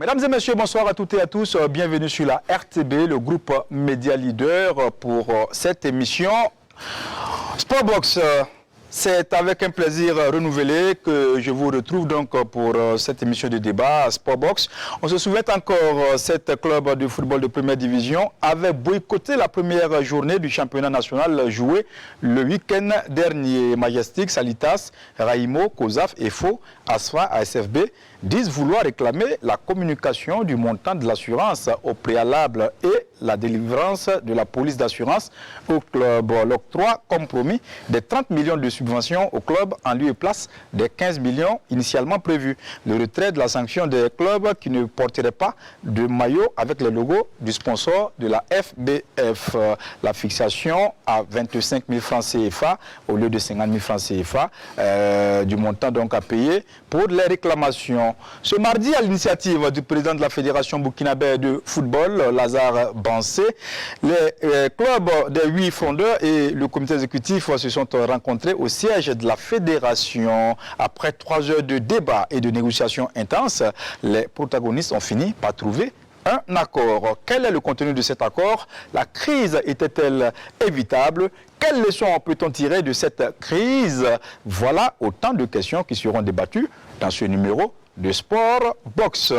Mesdames et messieurs, bonsoir à toutes et à tous. Bienvenue sur la RTB, le groupe Média Leader, pour cette émission Sportbox. C'est avec un plaisir renouvelé que je vous retrouve donc pour cette émission de débat Sportbox. On se souvient encore, cet club de football de première division avait boycotté la première journée du championnat national joué le week-end dernier. Majestic, Salitas, Raimo, Kozaf, EFO, ASFA, ASFB disent vouloir réclamer la communication du montant de l'assurance au préalable et la délivrance de la police d'assurance au club. L'octroi compromis des 30 millions de subventions au club en lieu et place des 15 millions initialement prévus. Le retrait de la sanction des clubs qui ne porteraient pas de maillot avec le logo du sponsor de la FBF. La fixation à 25 000 francs CFA au lieu de 50 000 francs CFA du montant donc à payer pour les réclamations. Ce mardi, à l'initiative du président de la Fédération burkinabé de football, Lazare Bansé, les clubs des 8 fondeurs et le comité exécutif se sont rencontrés au siège de la Fédération. Après 3 heures de débat et de négociations intenses, les protagonistes ont fini par trouver un accord. Quel est le contenu de cet accord? La crise était-elle évitable? Quelles leçons peut-on tirer de cette crise? Voilà autant de questions qui seront débattues dans ce numéro de Sport Box.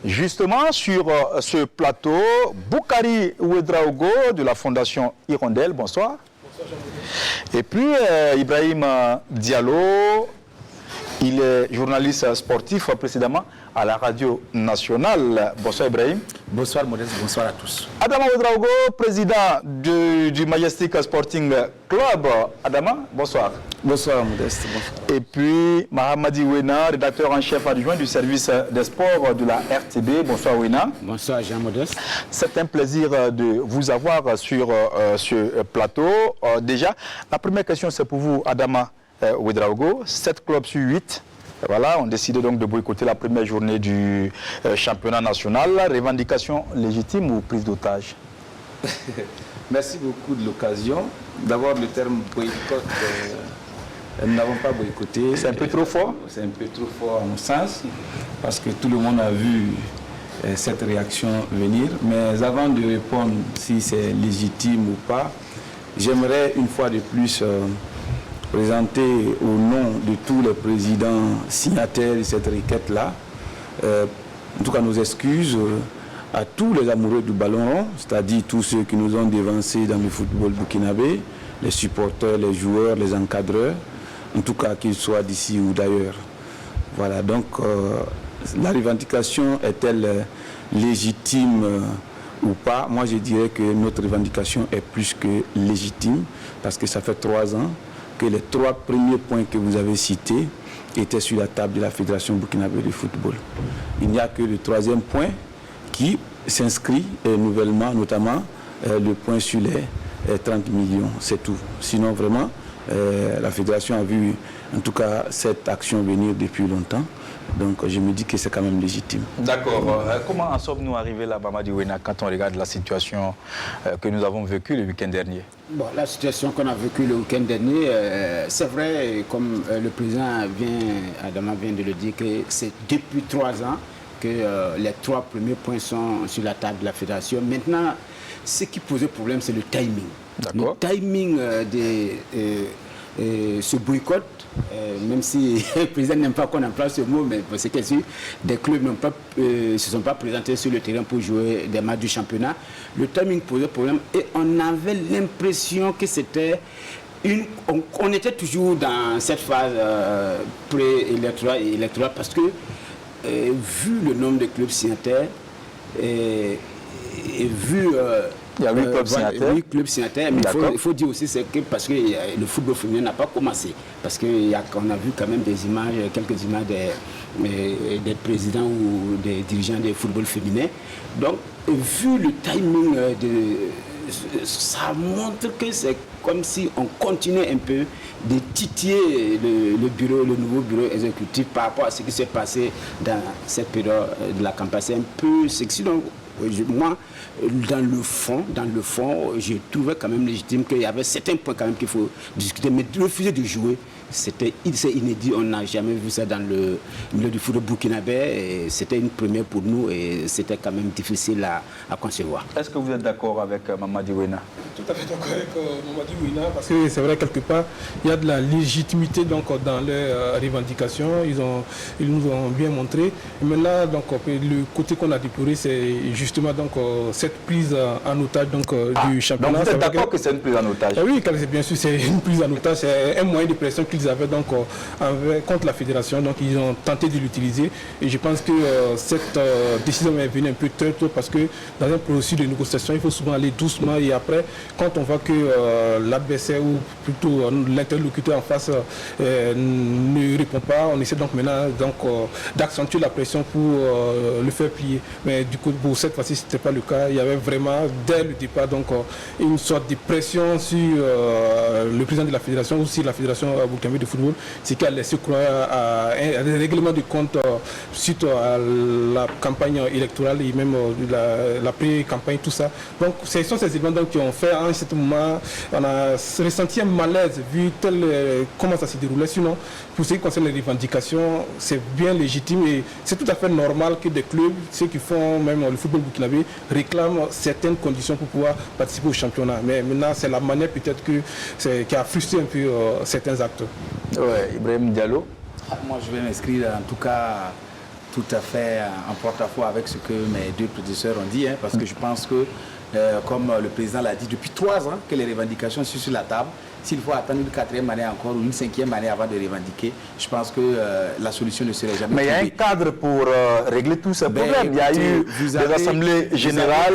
Justement, sur ce plateau, Boukari Ouedraogo de la Fondation Hirondelle. Bonsoir. Bonsoir, Jean-Michel. Et puis, Ibrahim Diallo, il est journaliste sportif précédemment à la radio nationale. Bonsoir Ibrahim. Bonsoir Modeste, bonsoir à tous. Adama Ouedraogo, président du Majestic Sporting Club. Adama, bonsoir. Bonsoir Modeste, bonsoir. Et puis Mahamadi Wena, rédacteur en chef adjoint du service des sports de la RTB. Bonsoir Wena. Bonsoir Jean Modeste. C'est un plaisir de vous avoir sur ce plateau. Déjà, la première question c'est pour vous Adama Ouedraogo. 7 clubs sur 8. Voilà, on décide donc de boycotter la première journée du championnat national. Revendication légitime ou prise d'otage? Merci beaucoup de l'occasion. D'abord, le terme boycott, nous n'avons pas boycotté. C'est un peu trop fort? C'est un peu trop fort à mon sens, parce que tout le monde a vu cette réaction venir. Mais avant de répondre si c'est légitime ou pas, j'aimerais une fois de plus présenter au nom de tous les présidents signataires de cette requête-là, en tout cas nos excuses à tous les amoureux du ballon rond, c'est-à-dire tous ceux qui nous ont dévancés dans le football burkinabé, les supporters, les joueurs, les encadreurs, en tout cas qu'ils soient d'ici ou d'ailleurs. Voilà, donc la revendication est-elle légitime ou pas? Moi je dirais que notre revendication est plus que légitime, parce que ça fait 3 ans que les 3 premiers points que vous avez cités étaient sur la table de la Fédération burkinabé de football. Il n'y a que le 3e point qui s'inscrit nouvellement, notamment le point sur les 30 millions, c'est tout. Sinon, vraiment, la Fédération a vu, en tout cas, cette action venir depuis longtemps. Donc, je me dis que c'est quand même légitime. D'accord. Comment en sommes-nous arrivés là, Mamadi Wena, quand on regarde la situation que nous avons vécue le week-end dernier? Bon, la situation qu'on a vécue le week-end dernier, c'est vrai, comme le président Adama vient de le dire, que c'est depuis 3 ans que les 3 premiers points sont sur la table de la Fédération. Maintenant, ce qui posait problème, c'est le timing. Le timing de ce boycott, même si le président n'aime pas qu'on emploie ce mot, mais c'est que si des clubs ne se sont pas présentés sur le terrain pour jouer des matchs du championnat, le timing posait problème et on avait l'impression que c'était on était toujours dans cette phase pré-électorale parce que vu le nombre de clubs signataires et vu il y a 8 clubs signataires. 8 clubs signataires, mais il faut dire aussi que parce que le football féminin n'a pas commencé. Parce qu'on a vu quand même des images, quelques images des présidents ou des dirigeants des football féminin. Donc, vu le timing, ça montre que c'est comme si on continuait un peu de titiller le nouveau bureau exécutif par rapport à ce qui s'est passé dans cette période de la campagne. C'est un peu sexy. Donc, moi, dans le fond, j'ai trouvé quand même légitime qu'il y avait certains points quand même qu'il faut discuter, mais refuser de jouer, c'est inédit, on n'a jamais vu ça dans le milieu du football burkinabé. C'était une première pour nous et c'était quand même difficile à concevoir. Est-ce que vous êtes d'accord avec Mamadi Ouena? Tout à fait d'accord avec Mamadi Ouena, parce que c'est vrai, quelque part, il y a de la légitimité donc, dans leurs revendications. Ils nous ont bien montré. Et maintenant, donc, le côté qu'on a déploré, c'est justement donc, cette prise en otage donc, du championnat. Donc vous êtes d'accord que c'est une prise en otage? Oui, bien sûr, c'est une prise en otage. C'est un moyen de pression qu'ils avaient donc, contre la fédération. Donc ils ont tenté de l'utiliser. Et je pense que cette décision est venue un peu très tôt, parce que dans un processus de négociation, il faut souvent aller doucement. Et après, quand on voit que l'adversaire ou plutôt l'interlocuteur en face ne répond pas, on essaie donc maintenant d'accentuer la pression pour le faire plier. Mais du coup, pour cette fois-ci, ce n'était pas le cas. Il y avait vraiment, dès le départ, donc, une sorte de pression sur le président de la fédération ou sur la fédération burkinabé de football, c'est qu'elle a laissé croire à des règlements de compte suite à la campagne électorale et même la pré-campagne, tout ça. Donc, ce sont ces événements qui ont fait, en ce moment, on a ressenti un malaise vu comment ça se déroulait. Sinon, pour ce qui concerne les revendications, c'est bien légitime et c'est tout à fait normal que des clubs, ceux qui font même le football burkinabé, réclament certaines conditions pour pouvoir participer au championnat. Mais maintenant, c'est la manière peut-être qui a frustré un peu certains acteurs. Ouais, Ibrahim Diallo. Moi, je vais m'inscrire en tout cas tout à fait en porte-à-faux avec ce que mes deux prédécesseurs ont dit, parce que je pense que, comme le président l'a dit, depuis 3 ans que les revendications sont sur la table. S'il faut attendre une 4e année encore ou une 5e année avant de revendiquer, je pense que la solution ne serait jamais Mais il y a un trouvée. cadre pour régler tous ces problèmes. Il y a eu des assemblées générales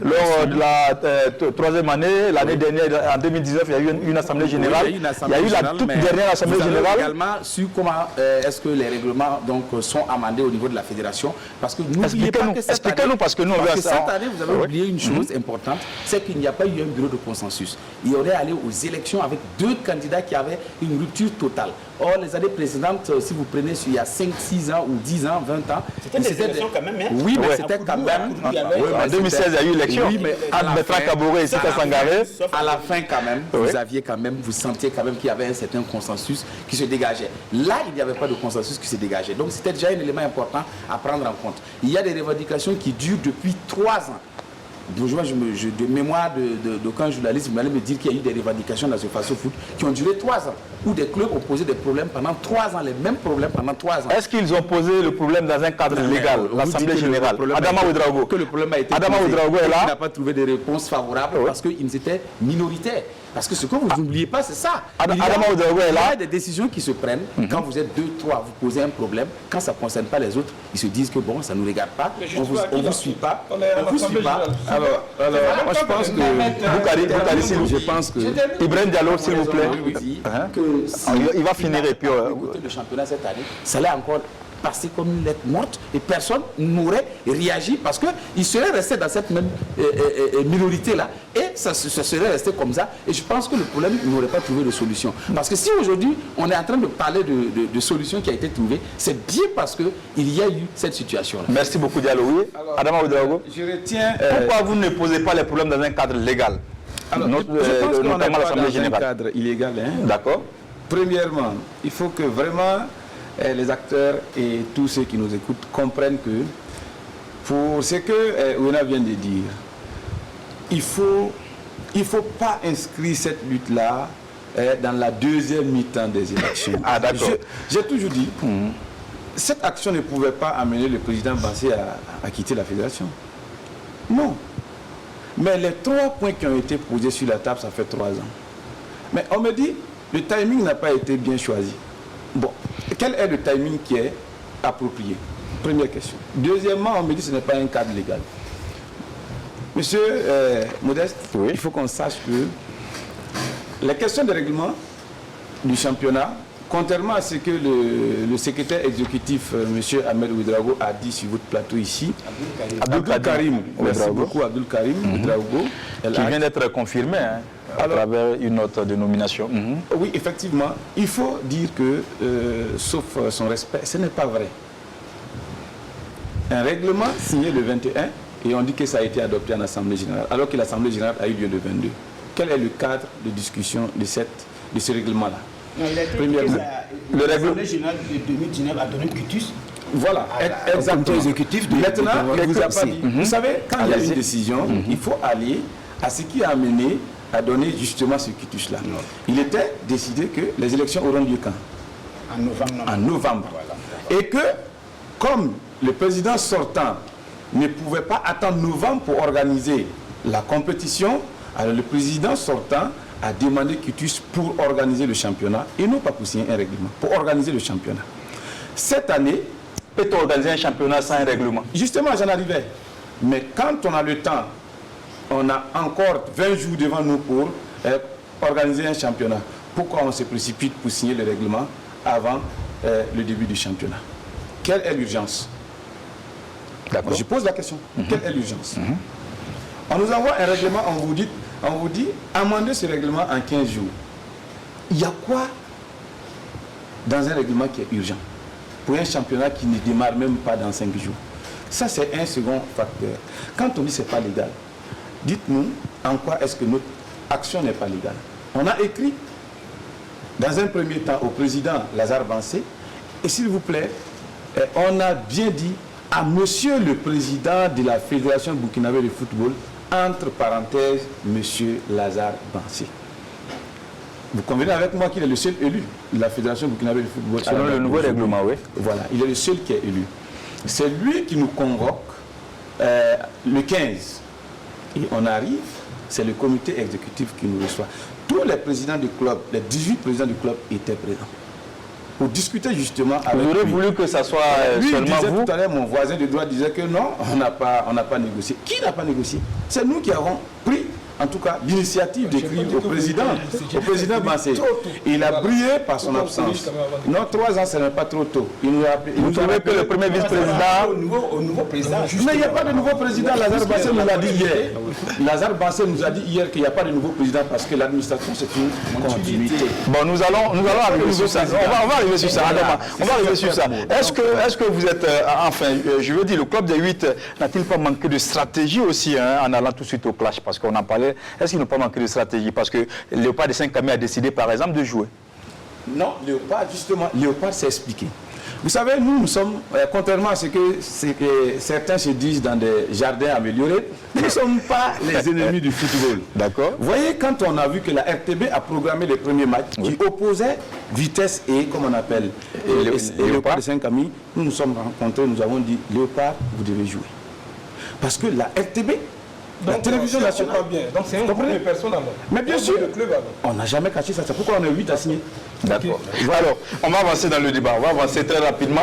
lors de la 3e année. L'année dernière, en 2019, il y a eu une assemblée générale. Oui, il y a eu la toute dernière assemblée générale. Également sur comment est-ce que les règlements donc, sont amendés au niveau de la fédération. Parce que n'oubliez pas que cette année, parce que nous, on cette année, vous avez oublié une chose importante, c'est qu'il n'y a pas eu un bureau de consensus. Il aurait allé aux élections avec 2 candidats qui avaient une rupture totale. Or, les années précédentes, si vous prenez il y a 5, 6 ans ou 10 ans, 20 ans... C'était des élections quand même, hein? Oui, mais c'était quand même... En 2016, il y a eu élection. Oui, mais à la Bertrand Kaboré et Sita Sangaré. À la fin, quand même, vous sentiez quand même qu'il y avait un certain consensus qui se dégageait. Là, il n'y avait pas de consensus qui se dégageait. Donc, c'était déjà un élément important à prendre en compte. Il y a des revendications qui durent depuis 3 ans. De mémoire d'aucun journaliste, vous allez me dire qu'il y a eu des revendications dans ce Faso Foot qui ont duré 3 ans, où des clubs ont posé des problèmes pendant 3 ans, les mêmes problèmes pendant 3 ans. Est-ce qu'ils ont posé le problème dans un cadre légal, l'Assemblée générale? Adama Ouedraogo. Que le problème a été Adama Ouedraogo est là. Il n'a pas trouvé de réponse favorable parce qu'ils étaient minoritaires. Parce que ce que vous n'oubliez pas, c'est ça. Il y a des décisions qui se prennent. Quand vous êtes 2, 3, vous posez un problème. Quand ça ne concerne pas les autres, ils se disent que bon, ça ne nous regarde pas. On ne vous suit pas. On ne vous suit pas. Alors, moi je pense que... Boukari, s'il vous plaît. Je pense que... Ibrahim Diallo, s'il vous plaît. Il va finir et puis... Le championnat cette année, ça allait encore passer comme une lettre morte et personne n'aurait réagi parce qu'il serait resté dans cette même minorité-là et ça serait resté comme ça. Et je pense que le problème n'aurait pas trouvé de solution. Parce que si aujourd'hui on est en train de parler de solution qui a été trouvée, c'est bien parce qu'il y a eu cette situation-là. Merci beaucoup Diallo. Oui. Adama Ouedraogo. Je retiens... Pourquoi vous ne posez pas les problèmes dans un cadre légal? Alors, je pense qu'on n'est pas dans un cadre illégal. D'accord. Premièrement, il faut que vraiment les acteurs et tous ceux qui nous écoutent comprennent que pour ce que Ouena vient de dire, il faut pas inscrire cette lutte-là dans la 2e mi-temps des élections. Ah d'accord. J'ai toujours dit, cette action ne pouvait pas amener le président Bassé à quitter la fédération. Non. Mais les 3 points qui ont été posés sur la table, ça fait 3 ans. Mais on me dit, le timing n'a pas été bien choisi. Bon, quel est le timing qui est approprié? Première question. Deuxièmement, on me dit que ce n'est pas un cadre légal. Monsieur Modeste, il faut qu'on sache que les questions de règlement du championnat, contrairement à ce que le secrétaire exécutif, monsieur Ahmed Ouedraogo, a dit sur votre plateau ici, Abdul Karim, merci beaucoup Abdul Karim Ouedraogo, qui vient d'être confirmé à travers une autre dénomination. Oui, effectivement, il faut dire que, sauf son respect, ce n'est pas vrai. Un règlement signé le 21 et on dit que ça a été adopté en Assemblée générale, alors que l'Assemblée générale a eu lieu le 22. Quel est le cadre de discussion de ce règlement-là? Non, il a été le règlement général de 2019 a donné quitus. Voilà, exactement. Exécutif Maintenant, il vous a pas dit. Vous savez, quand il y a une décision, il faut aller à ce qui a amené à donner justement ce quitus-là. Il était décidé que les élections auront lieu quand? En novembre. Voilà. Et que, comme le président sortant ne pouvait pas attendre novembre pour organiser la compétition, alors le président sortant a demandé quitus pour organiser le championnat et non pas pour signer un règlement, pour organiser le championnat. Cette année, peut-on organiser un championnat sans un règlement? Justement, j'en arrivais. Mais quand on a le temps, on a encore 20 jours devant nous pour organiser un championnat. Pourquoi on se précipite pour signer le règlement avant le début du championnat? Quelle est l'urgence? Je pose la question. Quelle est l'urgence? On nous envoie un règlement, on vous dit amender ce règlement en 15 jours. Il y a quoi dans un règlement qui est urgent pour un championnat qui ne démarre même pas dans 5 jours? Ça, c'est un second facteur. Quand on dit que ce n'est pas légal, dites-nous en quoi est-ce que notre action n'est pas légale. On a écrit dans un premier temps au président Lazare Bansé, et s'il vous plaît, on a bien dit à monsieur le président de la Fédération burkinabé de football, entre parenthèses, monsieur Lazare Bansé. Vous convenez avec moi qu'il est le seul élu de la Fédération burkinabé de football. Selon le nouveau règlement, oui. Voilà, il est le seul qui est élu. C'est lui qui nous convoque le 15. Et on arrive, c'est le comité exécutif qui nous reçoit. Tous les présidents du club, les 18 présidents du club étaient présents. Pour discuter justement avec lui. Vous aurez voulu que ça soit seulement vous? Tout à l'heure, mon voisin de droite disait que non, on n'a pas négocié. Qui n'a pas négocié? C'est nous qui avons pris, en tout cas, l'initiative d'écrire au président Bansé. Il a brillé par son absence. Non, 3 ans, ce n'est pas trop tôt. Vous trouvez que le premier vice-président... Au nouveau président... Mais il n'y a pas de nouveau président, Lazare Bansé nous l'a dit hier. Lazare Bansé nous a dit hier qu'il n'y a pas de nouveau président parce que l'administration, c'est une continuité. Bon, nous allons arriver sur ça. On va arriver sur ça. On va arriver sur ça. Est-ce que vous êtes... enfin, je veux dire, le club des 8 n'a-t-il pas manqué de stratégie aussi en allant tout de suite au clash? Parce qu'on en parlait. Est-ce qu'il n'a pas manqué de stratégie? Parce que Léopard de Saint-Camille a décidé, par exemple, de jouer. Non, Léopard, justement, Léopard s'est expliqué. Vous savez, nous sommes, contrairement à ce que certains se disent dans des jardins améliorés, nous ne sommes pas les ennemis du football. D'accord. Vous voyez, quand on a vu que la RTB a programmé les premiers matchs qui opposaient Vitesse et, comme on appelle, Léopard de Saint-Camille, nous nous sommes rencontrés, nous avons dit, Léopard, vous devez jouer. Parce que la RTB, la télévision nationale. Bien. Donc c'est un groupe de personnes alors. Mais bien sûr, on n'a jamais caché ça. C'est pourquoi on est 8 à signer. D'accord. Alors, on va avancer dans le débat. On va avancer très rapidement.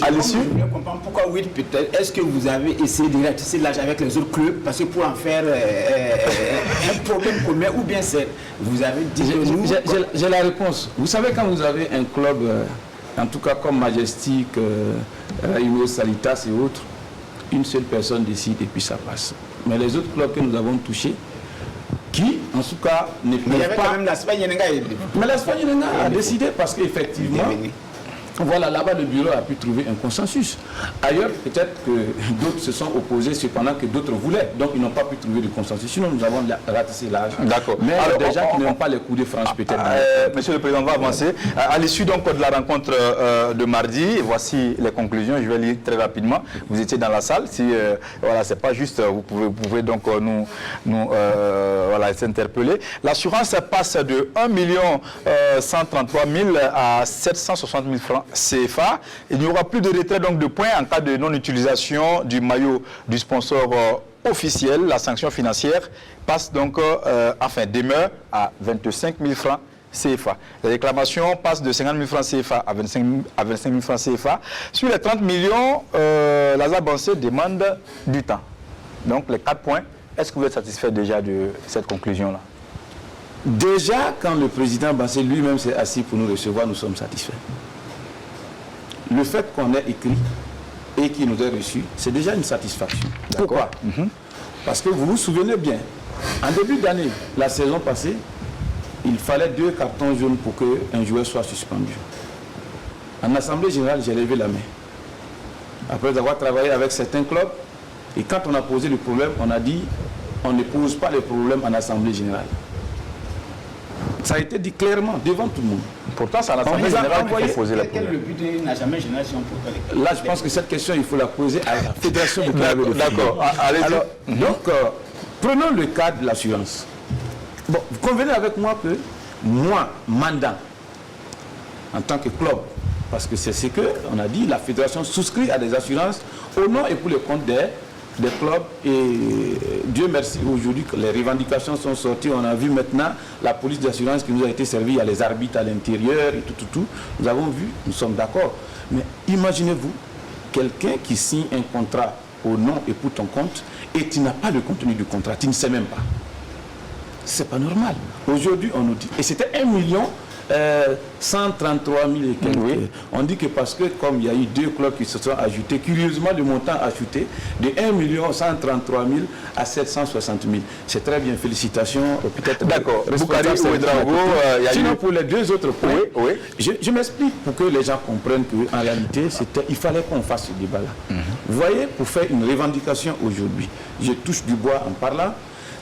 À l'issue. Je comprends pourquoi 8 peut-être. Est-ce que vous avez essayé de ratisser l'âge avec les autres clubs? Parce que pour en faire un problème commun, ou bien c'est... Vous avez dit... J'ai la réponse. Vous savez, quand vous avez un club, en tout cas comme Majestic, Rayo, Salitas et autres, une seule personne décide et puis ça passe. Mais les autres clubs que nous avons touchés, qui, en tout cas, ne peuvent pas... Mais il y avait quand même l'Espagne. Mais l'Espagne a décidé parce qu'effectivement, voilà, là-bas, le bureau a pu trouver un consensus. Ailleurs, peut-être que d'autres se sont opposés, cependant que d'autres voulaient. Donc, ils n'ont pas pu trouver de consensus. Sinon, nous avons ratissé l'âge. D'accord. Mais alors, des gens qui n'ont pas les coups de France, peut-être. Monsieur le Président, on va avancer. À l'issue donc de la rencontre de mardi, voici les conclusions. Je vais lire très rapidement. Vous étiez dans la salle. Si voilà, c'est pas juste, vous pouvez donc nous voilà, s'interpeller. L'assurance passe de 1 133 000 à 760 000 francs CFA. Il n'y aura plus de retrait donc de points en cas de non-utilisation du maillot du sponsor officiel. La sanction financière passe donc, enfin, demeure à 25 000 francs CFA. La réclamation passe de 50 000 francs CFA à 25 000 francs CFA. Sur les 30 millions, Lazare Bansé demande du temps. Donc les 4 points, est-ce que vous êtes satisfait déjà de cette conclusion-là? Déjà, quand le président Bansé lui-même s'est assis pour nous recevoir, nous sommes satisfaits. Le fait qu'on ait écrit et qu'il nous ait reçus, c'est déjà une satisfaction. Pourquoi? Parce que vous vous souvenez bien, en début d'année, la saison passée, il fallait 2 cartons jaunes pour qu'un joueur soit suspendu. En assemblée générale, j'ai levé la main. Après avoir travaillé avec certains clubs, et quand on a posé le problème, on a dit on ne pose pas le problème en assemblée générale. Ça a été dit clairement devant tout le monde. Pourtant, c'est à l'Assemblée générale qu'il faut poser la Quel est le but de n'a jamais génération pour Là, je pense que cette question, il faut la poser à la Fédération de Club de football. D'accord, allez-y. Alors, donc, prenons le cas de l'assurance. Bon, vous convenez avec moi que moi, mandat, en tant que club, parce que c'est ce qu'on a dit, la Fédération souscrit à des assurances au nom et pour le compte des clubs. Et Dieu merci, aujourd'hui, les revendications sont sorties. On a vu maintenant la police d'assurance qui nous a été servie. Il y a les arbitres à l'intérieur et tout. Nous avons vu, nous sommes d'accord. Mais imaginez-vous, quelqu'un qui signe un contrat au nom et pour ton compte et tu n'as pas le contenu du contrat, tu ne sais même pas. C'est pas normal. Aujourd'hui, on nous dit, et c'était 133 000 et quelques. Oui. On dit que parce que comme il y a eu 2 clubs qui se sont ajoutés, curieusement le montant a ajouté de 1 133 000 à 760 000. C'est très bien, félicitations. Peut-être. D'accord. Sinon pour les 2 autres points, oui. Je m'explique pour que les gens comprennent qu'en réalité, il fallait qu'on fasse ce débat-là. Vous voyez, pour faire une revendication aujourd'hui, je touche du bois en parlant.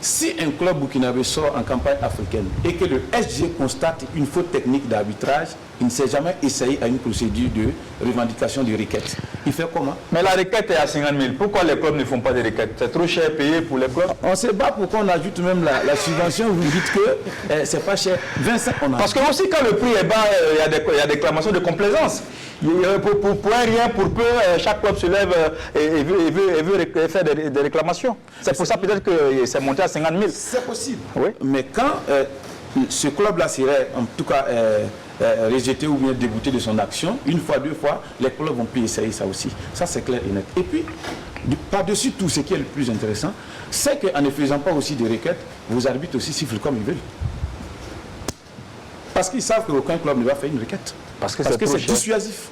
Si un club burkinabé sort en campagne africaine et que le SG constate une faute technique d'arbitrage, il ne s'est jamais essayé à une procédure de revendication de requête. Il fait comment? Mais la requête est à 50 000. Pourquoi les clubs ne font pas de requête? C'est trop cher payé pour les clubs? On se bat pour qu'on ajoute même la subvention. Vous dites que c'est pas cher. 25, parce que aussi quand le prix est bas, il y a des réclamations de complaisance. Pour un rien, pour peu, chaque club se lève et veut faire des réclamations. C'est pour ça peut-être que c'est monté à 50 000. C'est possible. Oui. Mais quand ce club-là serait en tout cas rejeté ou bien débouté de son action, une fois, 2 fois, les clubs vont plus essayer ça aussi. Ça c'est clair et net. Et puis, par-dessus tout, ce qui est le plus intéressant, c'est qu'en ne faisant pas aussi des requêtes, vos arbitres aussi sifflent comme ils veulent. Parce qu'ils savent qu'aucun club ne va faire une requête. Parce que c'est dissuasif.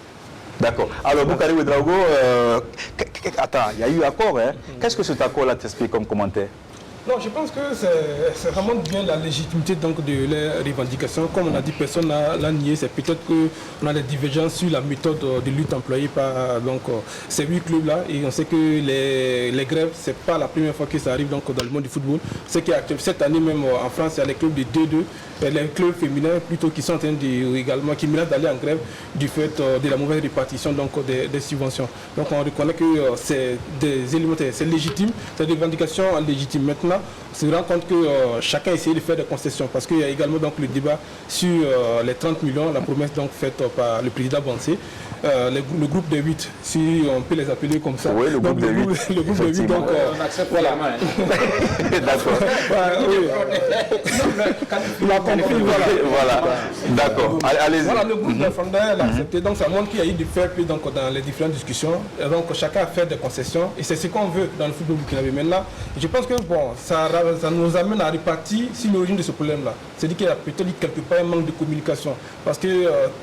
D'accord. Alors, Boukari Ouedraogo, attends, il y a eu accord. Hein? Qu'est-ce que cet accord-là t'explique comme commentaire? Non, je pense que ça remonte bien la légitimité donc, de les revendications. Comme on a dit, personne n'a nié. C'est peut-être qu'on a des divergences sur la méthode de lutte employée par ces 8 clubs-là. Et on sait que les grèves, ce n'est pas la première fois que ça arrive donc, dans le monde du football. C'est que cette année même en France, il y a les clubs de 2-2, les clubs féminins plutôt qui sont en train également, qui menacent d'aller en grève du fait de la mauvaise répartition donc, des subventions. Donc on reconnaît que c'est des éléments, c'est légitime, c'est des revendications légitimes. Maintenant, on se rend compte que chacun essaie de faire des concessions parce qu'il y a également donc, le débat sur les 30 millions, la promesse donc, faite par le président Bansé. Le groupe de 8, si on peut les appeler comme ça. Oui, le groupe de 8. Le groupe de 8, donc on accepte voilà. D'accord. Il a compris, voilà. D'accord. Allez-y. Voilà, le groupe de fondeurs l'a accepté. Donc ça montre qu'il y a eu du fair play dans les différentes discussions. Et donc chacun a fait des concessions. Et c'est ce qu'on veut dans le football burkinabé. Maintenant, je pense que bon, ça nous amène à repartir sur l'origine de ce problème-là. C'est-à-dire qu'il y a peut-être quelque part un manque de communication. Parce que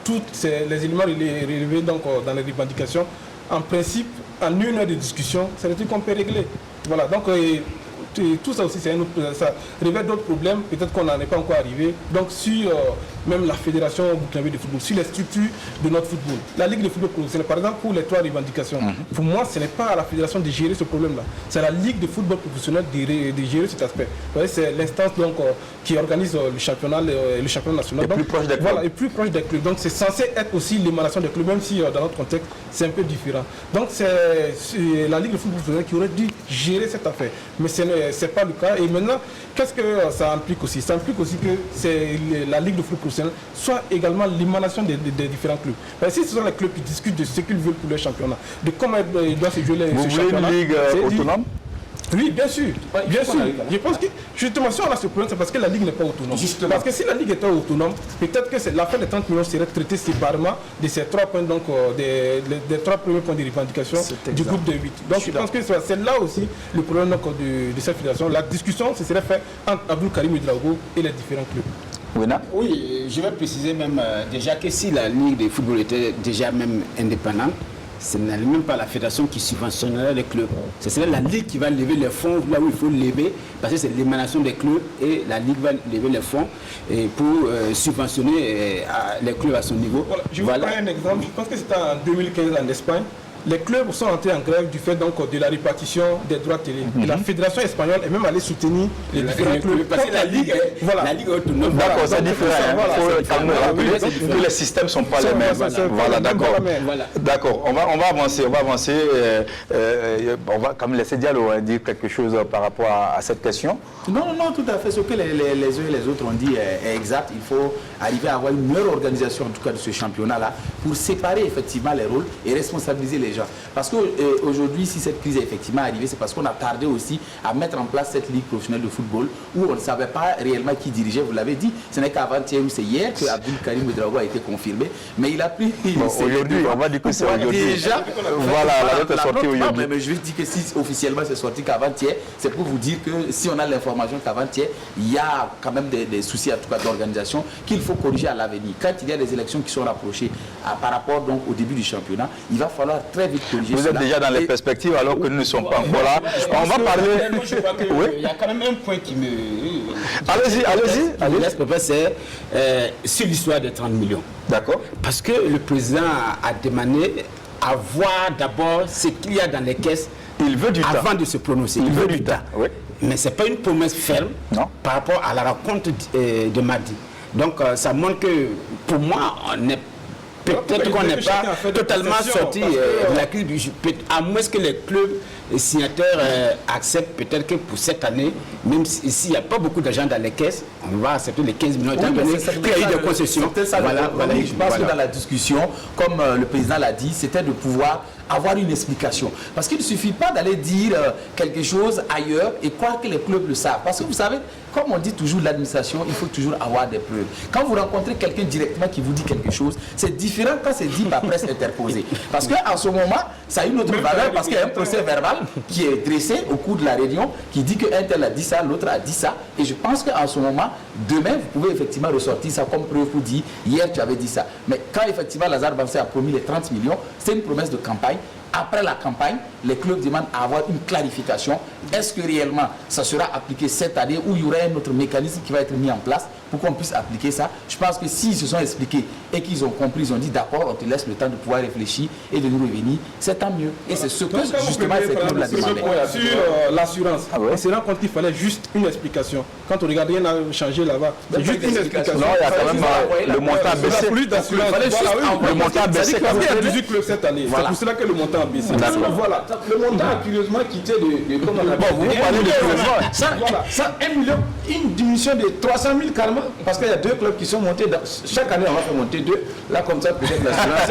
tous les éléments relevés donc, dans les revendications, en principe, en 1 heure de discussion, c'est des trucs qu'on peut régler. Voilà, donc tout ça aussi, ça révèle d'autres problèmes, peut-être qu'on n'en est pas encore arrivé. Donc sur même la fédération burkinabé de football, sur les structures de notre football. La Ligue de football professionnel, par exemple, pour les 3 revendications, pour moi, ce n'est pas à la fédération de gérer ce problème-là. C'est à la Ligue de football professionnel de gérer cet aspect. Vous voyez, c'est l'instance qui organise le championnat national. Donc, plus proche des clubs. Voilà, et plus proche des clubs. Donc c'est censé être aussi l'émanation des clubs, même si dans notre contexte, c'est un peu différent. Donc c'est la Ligue de football professionnel qui aurait dû gérer cette affaire. Mais ce n'est pas le cas. Et maintenant, qu'est-ce que ça implique aussi? Ça implique aussi que la Ligue de football professionnel soit également l'émanation des différents clubs. Parce que si ce sont les clubs qui discutent de ce qu'ils veulent pour leur championnat, de comment ils doivent se jouer ce championnat. Vous voulez une ligue autonome? Oui, bien sûr. Bien sûr. Je pense que justement, si on a ce problème, c'est parce que la Ligue n'est pas autonome. Justement. Parce que si la Ligue était autonome, peut-être que l'affaire des 30 millions serait traitée séparément de ces 3 points, donc des 3 premiers points de revendication du groupe de 8. Donc je pense que c'est là aussi le problème donc, de cette fédération. La discussion, ce serait fait entre Abdul Karim Ouedraogo et les différents clubs. Oui, je vais préciser même déjà que si la Ligue de football était déjà même indépendante, ce n'est même pas la fédération qui subventionnerait les clubs. Ce serait la Ligue qui va lever les fonds là où il faut lever, parce que c'est l'émanation des clubs et la Ligue va lever les fonds pour subventionner les clubs à son niveau. Voilà. Je vous prends un exemple. Je pense que c'était en 2015 en Espagne. les clubs sont entrés en grève du fait donc de la répartition des droits télé. Et la fédération espagnole est même allée soutenir les différents clubs. Parce que la Ligue autonome. D'accord, c'est différent. Les systèmes ne sont pas les mêmes. Voilà, d'accord. D'accord, on va avancer. On va quand même laisser Diallo dire quelque chose par rapport à cette question. Non, tout à fait. Ce que les uns et les autres ont dit est exact. Il faut arriver à avoir une meilleure organisation, en tout cas, de ce championnat-là, pour séparer effectivement les rôles et responsabiliser les gens. Parce qu'aujourd'hui, si cette crise est effectivement arrivée, c'est parce qu'on a tardé aussi à mettre en place cette ligue professionnelle de football où on ne savait pas réellement qui dirigeait. Vous l'avez dit, ce n'est qu'avant-hier ou c'est hier que Abdul Karim Ouedraogo a été confirmé. Mais il a pris... aujourd'hui, on va dire que c'est aujourd'hui. Déjà, voilà, la note est sortie aujourd'hui. Mais je vais dire que si officiellement c'est sorti qu'avant-hier, c'est pour vous dire que si on a l'information qu'avant-hier, il y a quand même des soucis, en tout cas d'organisation, qu'il faut corriger à l'avenir. Quand il y a des élections qui sont rapprochées par rapport donc au début du championnat, il va falloir très vite corriger. Vous êtes déjà dans les perspectives alors que nous ne sommes pas encore là. On va parler... Il y a quand même un point qui me... Allez-y. C'est sur l'histoire des 30 millions. D'accord. Parce que le président a demandé à voir d'abord ce qu'il y a dans les caisses. Il veut du temps. Avant de se prononcer. Il veut du temps. Oui. Mais ce n'est pas une promesse ferme par rapport à la rencontre de mardi. Donc ça montre que pour moi, peut-être qu'on n'est pas totalement sorti de la crise du jeu. À moins que les clubs signataires acceptent peut-être que pour cette année, même s'il n'y a pas beaucoup d'argent dans les caisses, on va accepter les 15 millions étant donné qu'il y a eu des concessions. Je pense que dans la discussion, comme le président l'a dit, c'était de pouvoir avoir une explication. Parce qu'il ne suffit pas d'aller dire quelque chose ailleurs et croire que les clubs le savent. Parce que vous savez, comme on dit toujours l'administration, il faut toujours avoir des preuves. Quand vous rencontrez quelqu'un directement qui vous dit quelque chose, c'est différent quand c'est dit par presse interposée. Parce qu'en ce moment, ça a une autre valeur parce qu'il y a un procès verbal qui est dressé au cours de la réunion qui dit qu'un tel a dit ça, l'autre a dit ça. Et je pense qu'en ce moment, demain, vous pouvez effectivement ressortir ça comme preuve pour dire hier tu avais dit ça. Mais quand effectivement Lazare Bansé a promis les 30 millions, c'est une promesse de campagne. Après la campagne, les clubs demandent à avoir une clarification. Est-ce que réellement ça sera appliqué cette année ou il y aura un autre mécanisme qui va être mis en place pour qu'on puisse appliquer ça? Je pense que s'ils se sont expliqués et qu'ils ont compris, ils ont dit d'accord, on te laisse le temps de pouvoir réfléchir et de nous revenir, c'est tant mieux. Et c'est ce que justement ces clubs la demandé. Sur l'assurance, on s'est rendu compte qu'il fallait juste une explication. Quand on regarde, rien n'a changé là-bas. C'est juste une explication. Non, il y a quand même le montant baissé. Le montant baissé. Il y a 18 clubs cette année. C'est pour cela que le montant a baissé. Voilà, le montant a curieusement quitté de comme on a vous parlez de curieusement. Ça, 1 million, une diminution de 300 000 carrément, parce qu'il y a 2 clubs qui sont montés. Chaque année, on va faire monter 2. Là, comme ça, peut-être l'assurance.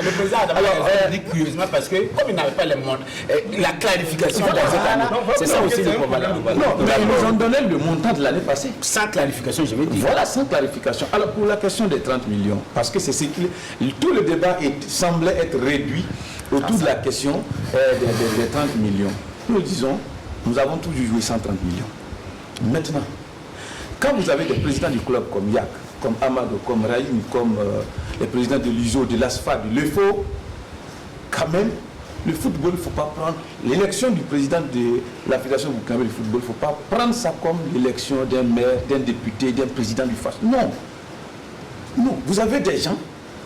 Le président a dit curieusement parce que, comme il n'avait pas les montants, la clarification dans cette année, c'est ça aussi le problème. Non, mais ils nous ont donné le montant de l'année passée. Sans clarification, je vais dire. Voilà, sans clarification. Alors, pour la question des 30 millions, parce que c'est ce qui. Tout le débat semblait être réduit autour de la question des 30 millions. Nous disons, nous avons toujours joué 130 millions. Maintenant, quand vous avez des présidents du club comme Yak, comme Amadou, comme Raïm, comme les présidents de l'ISO, de l'ASFA, de l'EFO, quand même, le football, il ne faut pas prendre l'élection du président de la Fédération burkinabé du football, il ne faut pas prendre ça comme l'élection d'un maire, d'un député, d'un président du FAS. Non. Non, vous avez des gens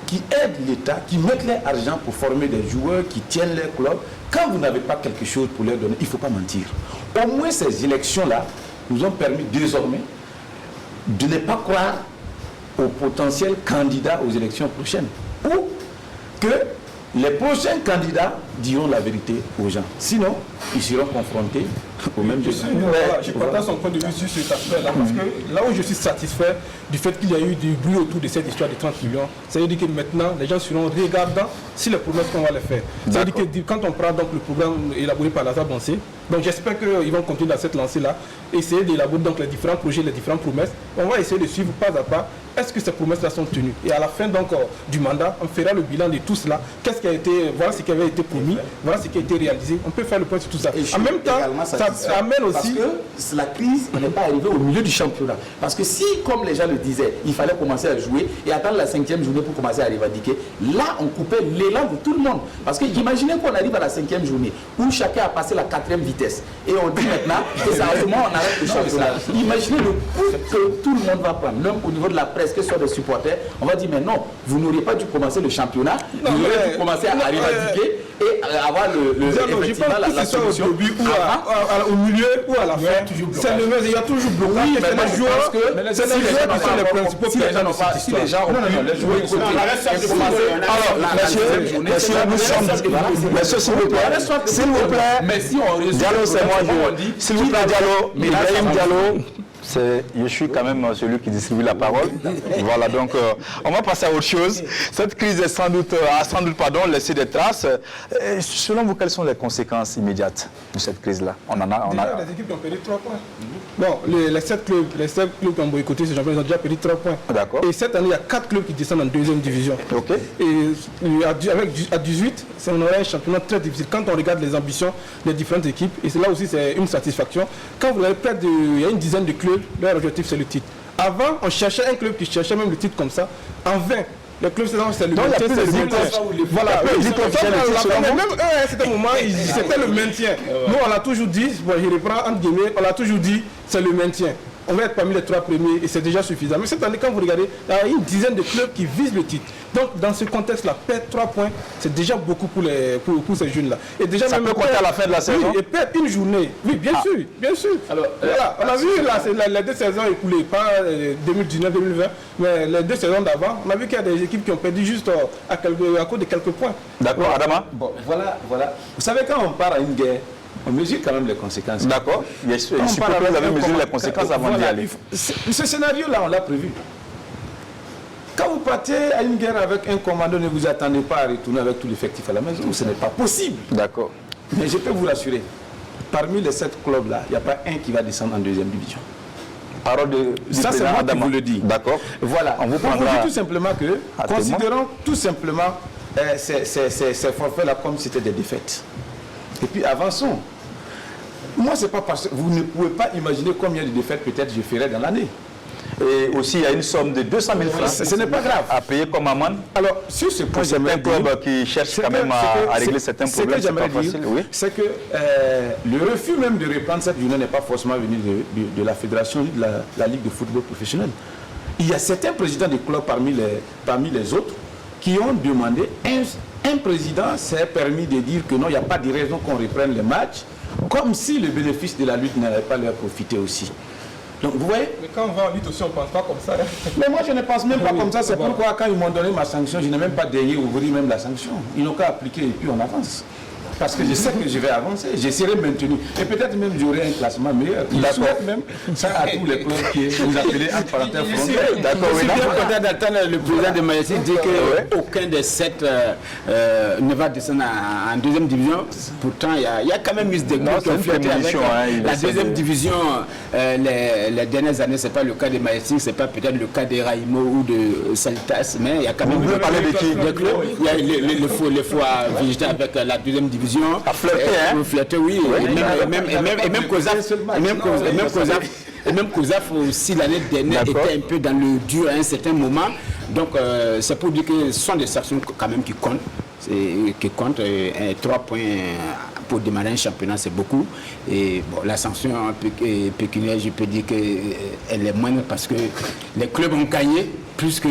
qui aident l'État, qui mettent leur argent pour former des joueurs, qui tiennent leur club. Quand vous n'avez pas quelque chose pour leur donner, il ne faut pas mentir. Au moins ces élections-là nous ont permis désormais de ne pas croire aux potentiels candidats aux élections prochaines. Ou que les prochains candidats diront la vérité aux gens. Sinon, ils seront confrontés au même jeu. Je partage son point de vue sur cet aspect-là, parce que là où je suis satisfait du fait qu'il y a eu du bruit autour de cette histoire de 30 millions, ça veut dire que maintenant, les gens seront regardants si les promesses qu'on va les faire. Ça veut dire que quand on prend donc le programme élaboré par Lazare Bansé, donc j'espère qu'ils vont continuer dans cette lancée-là, essayer d'élaborer donc les différents projets, les différentes promesses. On va essayer de suivre pas à pas. Est-ce que ces promesses-là sont tenues? Et à la fin donc du mandat, on fera le bilan de tout cela. Qu'est-ce qui a été, voilà ce qui avait été promis, voilà ce qui a été réalisé. On peut faire le point sur tout ça. En même temps, ça amène aussi... Parce que la crise n'est pas arrivée au milieu du championnat. Parce que si, comme les gens le disaient, il fallait commencer à jouer et attendre la 5e journée pour commencer à revendiquer, là, on coupait l'élan de tout le monde. Parce que imaginez qu'on arrive à la 5e journée où chacun a passé la 4e vitesse. Et on dit maintenant que c'est à ce moment on arrête le championnat. Imaginez le coup que tout le monde va prendre. Même au niveau de la presse, que ce soit des supporters, on va dire, mais non, vous n'auriez pas dû commencer le championnat, vous auriez dû commencer à revendiquer et avoir effectivement la solution. Au début ou au milieu ou à la fin, c'est le même, il y a toujours blocage. Oui, mais les joueurs qui sont les principaux perdants. Si les gens ont pu les jouer côté et commencer alors, monsieur, s'il vous plaît, mais si on résume, Diallo, c'est moi, s'il vous plaît, Diallo, Ibrahim Diallo. Je suis quand même celui qui distribue la parole. Voilà, donc on va passer à autre chose. Cette crise a sans doute laissé des traces. Selon vous, quelles sont les conséquences immédiates de cette crise-là? Déjà, les équipes qui ont perdu 3 points. Bon, les 7 clubs qui ont boycotté ce championnat, ils ont déjà perdu 3 points. D'accord. Et cette année, il y a 4 clubs qui descendent en 2e division. Ok. Et à 18, on aura un championnat très difficile. Quand on regarde les ambitions des différentes équipes, et là aussi c'est une satisfaction, quand vous avez il y a une dizaine de clubs, leur objectif c'est le titre. Avant, on cherchait un club qui cherchait même le titre comme ça. En 20, le club c'est le maintien, c'est le maintien. Voilà, même eux, à un certain moment, c'était le maintien. Nous, on l'a toujours dit, bon, je reprends entre guillemets, on l'a toujours dit, c'est le maintien. On va être parmi les 3 premiers et c'est déjà suffisant. Mais cette année, quand vous regardez, il y a une dizaine de clubs qui visent le titre. Donc, dans ce contexte-là, perdre 3 points, c'est déjà beaucoup pour ces jeunes-là. Et déjà, ça même peut compter à la fin de la saison. Oui, et perdre une journée. Oui, bien sûr, bien sûr. Alors, voilà, on a vu les 2 saisons écoulées, pas 2019-2020, mais les 2 saisons d'avant, on a vu qu'il y a des équipes qui ont perdu juste à cause de quelques points. D'accord, Adama? Bon, voilà. Vous savez, quand on part à une guerre, on mesure quand même les conséquences. D'accord. Je suppose que vous avez mesuré les conséquences avant d'y aller. Ce scénario-là, on l'a prévu. Quand vous partez à une guerre avec un commando, ne vous attendez pas à retourner avec tout l'effectif à la maison. Ce n'est pas possible. D'accord. Mais je peux vous rassurer, parmi les 7 clubs-là, il n'y a pas un qui va descendre en 2e division. Parole de ça, c'est moi qui vous le dis. D'accord. Voilà. On vous dit tout simplement que, considérons tout simplement ces forfaits-là comme si c'était des défaites. Et puis avançons. Moi, c'est pas parce que vous ne pouvez pas imaginer combien de défaites peut-être je ferai dans l'année. Et aussi, il y a une somme de 200 000 francs. Ce n'est pas grave. À payer comme amende. Alors, sur ce point, pour certains clubs qui cherchent quand même à régler certains problèmes, c'est pas facile. Oui. C'est que le refus même de reprendre cette journée n'est pas forcément venu de la fédération, de la Ligue de football professionnel. Il y a certains présidents de clubs parmi les autres qui ont demandé, un président s'est permis de dire que non, il n'y a pas de raison qu'on reprenne les matchs, comme si le bénéfice de la lutte n'allait pas leur profiter aussi. Donc vous voyez. Mais quand on va en lutte aussi, on ne pense pas comme ça. Hein. Mais moi je ne pense même pas comme ça, c'est pourquoi quand ils m'ont donné ma sanction, je n'ai même pas daigné ouvrir même la sanction. Ils n'ont qu'à appliquer et puis on avance. Parce que je sais que je vais avancer, je serai maintenu. Et peut-être même j'aurai un classement meilleur. Je souhaite même ça à tous les clubs qui vous appelez en parenthèse frontale. D'accord, oui. Je suis bien content d'entendre le président de Mayassi dire qu'aucun des 7 ne va descendre en 2e division. Pourtant, il y a quand même eu des clubs qui ont flirté avec la 2e division. Les dernières années, ce n'est pas le cas de Mayassi, ce n'est pas peut-être le cas de Raimo ou de Salitas, mais il y a quand même des clubs. Il y a les fois végétal avec la 2e division. À flirter, hein? Flirter, oui. Et même Kozaf aussi l'année dernière était un peu dans le dur à un certain moment. Donc c'est pour dire que ce sont des sanctions quand même qui comptent. 3 points pour démarrer un championnat, c'est beaucoup. Et bon, la sanction pécuniaire, je peux dire qu'elle est moindre parce que les clubs ont gagné plus que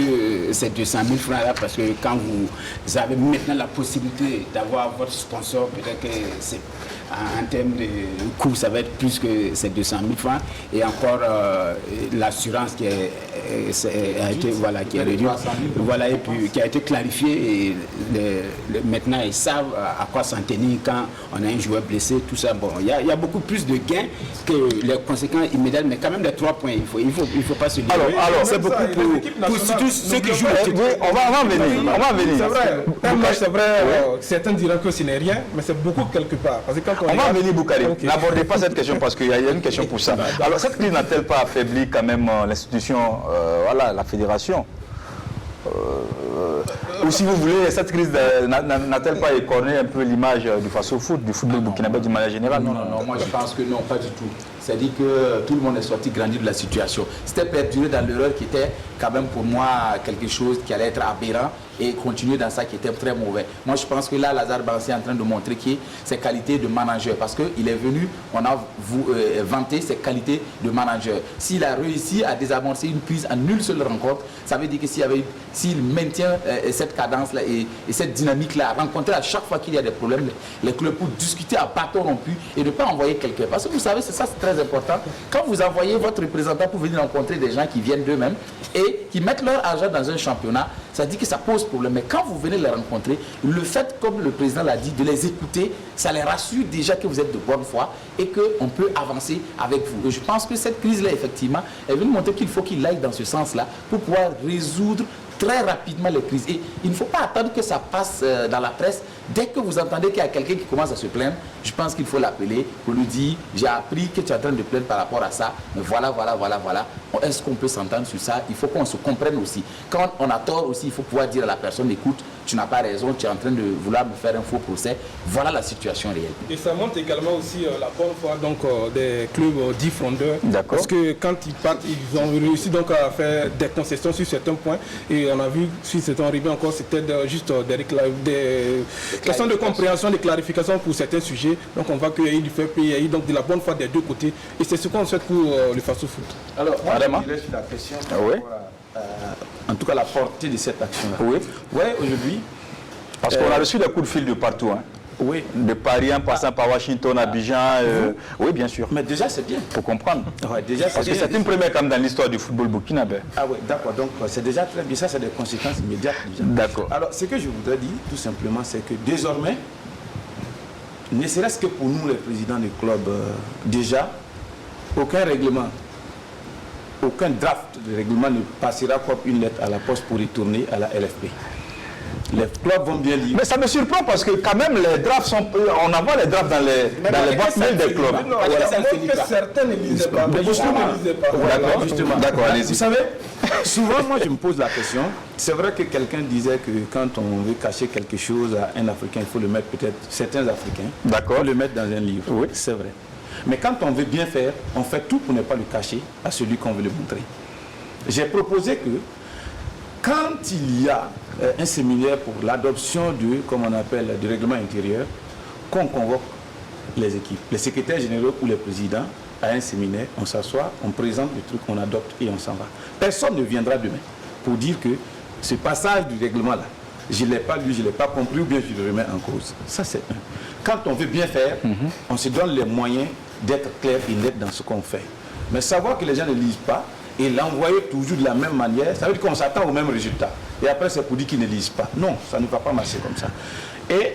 ces 200 000 francs là, parce que quand vous avez maintenant la possibilité d'avoir votre sponsor, peut-être que c'est en termes de coût, ça va être plus que ces 200 000 francs. Et encore l'assurance qui a été réduite, voilà, et puis qui a été clarifiée. Et maintenant, ils savent à quoi s'en tenir quand on a un joueur blessé, tout ça. Bon, il y a beaucoup plus de gains que les conséquences immédiates, mais quand même les 3 points, il faut pas se dire. Alors c'est beaucoup pour tous ceux qui jouent. On va venir. C'est vrai. Un match, c'est vrai. Certains diront que ce n'est rien, mais c'est beaucoup quelque part. Parce que quand on va venir, Boukari. N'abordez pas cette question parce qu'il y a une question pour ça. Alors, cette crise n'a-t-elle pas affaibli quand même l'institution, la fédération? Ou si vous voulez, cette crise n'a-t-elle pas écorné un peu l'image du face-au-foot, du football burkinabé d'une manière générale? Non, moi je pense que non, pas du tout. C'est-à-dire que tout le monde est sorti grandi de la situation. C'était perdurer dans l'erreur qui était quand même pour moi quelque chose qui allait être aberrant et continuer dans ça qui était très mauvais. Moi je pense que là, Lazare Bansi est en train de montrer ses qualités de manager parce qu'il est venu, on a vanté ses qualités de manager. S'il a réussi à désamorcer une crise en une seule rencontre, ça veut dire que s'il maintient cette cadence-là et cette dynamique-là, rencontrer à chaque fois qu'il y a des problèmes, les clubs pour discuter à bâton rompu et ne pas envoyer quelqu'un. Parce que vous savez, c'est très important. Quand vous envoyez votre représentant pour venir rencontrer des gens qui viennent d'eux-mêmes et qui mettent leur argent dans un championnat, ça dit que ça pose problème. Mais quand vous venez les rencontrer, le fait, comme le président l'a dit, de les écouter, ça les rassure déjà que vous êtes de bonne foi et qu'on peut avancer avec vous. Et je pense que cette crise-là, effectivement, est venue montrer qu'il faut qu'il aille dans ce sens-là pour pouvoir résoudre très rapidement les crises. Et il ne faut pas attendre que ça passe dans la presse. Dès que vous entendez qu'il y a quelqu'un qui commence à se plaindre, je pense qu'il faut l'appeler pour lui dire « J'ai appris que tu es en train de plaindre par rapport à ça, mais voilà. Est-ce qu'on peut s'entendre sur ça? Il faut qu'on se comprenne aussi. Quand on a tort aussi, il faut pouvoir dire à la personne « Écoute, tu n'as pas raison, tu es en train de vouloir me faire un faux procès. Voilà la situation réelle. » Et ça montre également aussi la bonne foi des clubs dits fondeurs. D'accord. Parce que quand ils partent, ils ont réussi donc à faire des concessions sur certains points. Et on a vu, si c'était arrivé encore, c'était juste des questions de compréhension, des clarifications pour certains sujets. Donc on voit qu'il y a eu du fair play, il y a eu donc de la bonne foi des deux côtés. Et c'est ce qu'on souhaite pour le face-au-foot. Alors, moi, je dirais sur la question, en tout cas la portée de cette action-là. Oui. Oui, aujourd'hui. Parce qu'on a reçu des coups de fil de partout. Hein. Oui. De Paris en passant par Washington, Abidjan. Oui, bien sûr. Mais déjà, c'est bien. Pour comprendre. Ouais, déjà, parce que c'est une première comme dans l'histoire du football burkinabé. Ah oui, d'accord. Donc, c'est déjà très bien. Ça, c'est des conséquences immédiates. D'accord. Alors, ce que je voudrais dire, tout simplement, c'est que désormais, ne serait-ce que pour nous, les présidents des clubs, déjà, aucun règlement, aucun draft de règlement ne passera comme une lettre à la poste pour retourner à la LFP. Les clubs vont bien lire. Mais ça me surprend parce que quand même les drafts sont... On envoie les drafts dans les boîtes mail des clubs. Certains ne lisaient pas. Justement. D'accord, allez-y. Vous savez, souvent moi je me pose la question. C'est vrai que quelqu'un disait que quand on veut cacher quelque chose à un Africain, il faut le mettre peut-être, certains Africains, il faut le mettre dans un livre. Oui, c'est vrai. Mais quand on veut bien faire, on fait tout pour ne pas le cacher à celui qu'on veut le montrer. J'ai proposé que quand il y a un séminaire pour l'adoption du, comme on appelle, du règlement intérieur, qu'on convoque les équipes, les secrétaires généraux ou les présidents à un séminaire, on s'assoit, on présente le truc, on adopte et on s'en va. Personne ne viendra demain pour dire que ce passage du règlement-là, je ne l'ai pas lu, je ne l'ai pas compris ou bien je le remets en cause. Ça, c'est un. Quand on veut bien faire, on se donne les moyens d'être clair et net dans ce qu'on fait. Mais savoir que les gens ne lisent pas et l'envoyer toujours de la même manière, ça veut dire qu'on s'attend au même résultat. Et après, c'est pour dire qu'ils ne lisent pas. Non, ça ne va pas marcher comme ça. Et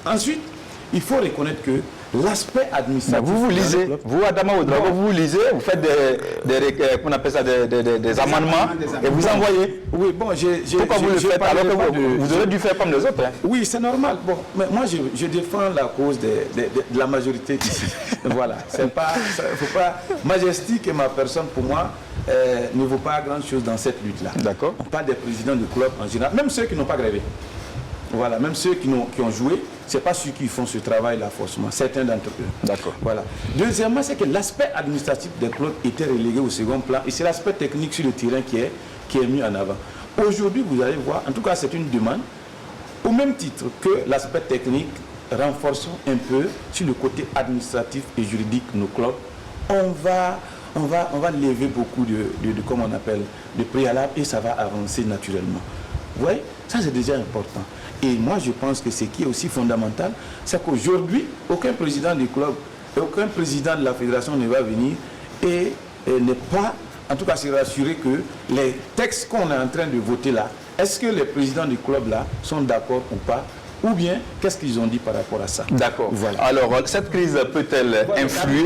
ensuite, il faut reconnaître que l'aspect administratif... Vous lisez, vous Adama Ouedraogo, vous lisez, vous faites on appelle ça des amendements et vous envoyez. Oui, bon, pourquoi vous le faites alors que vous aurez dû faire comme les autres hein? Oui, c'est normal. Bon, mais moi, je défends la cause de la majorité ici. Voilà, c'est pas... faut pas... Majestic et ma personne, pour moi, ne vaut pas grand-chose dans cette lutte-là. D'accord. On parle des présidents du club en général, même ceux qui n'ont pas grévé. Voilà, même ceux qui ont joué, ce n'est pas ceux qui font ce travail-là forcément, certains d'entre eux. D'accord. Voilà. Deuxièmement, c'est que l'aspect administratif des clubs était relégué au second plan et c'est l'aspect technique sur le terrain qui est mis en avant. Aujourd'hui, vous allez voir, en tout cas c'est une demande, au même titre que l'aspect technique, renforçons un peu sur le côté administratif et juridique nos clubs. On va lever beaucoup de comment on appelle, de préalables et ça va avancer naturellement. Vous voyez, ça c'est déjà important. Et moi je pense que ce qui est aussi fondamental, c'est qu'aujourd'hui, aucun président du club, aucun président de la fédération ne va venir et ne pas, en tout cas se rassurer que les textes qu'on est en train de voter là, est-ce que les présidents du club là sont d'accord ou pas? Ou bien, qu'est-ce qu'ils ont dit par rapport à ça? D'accord. Voilà. Alors, cette crise peut-elle influer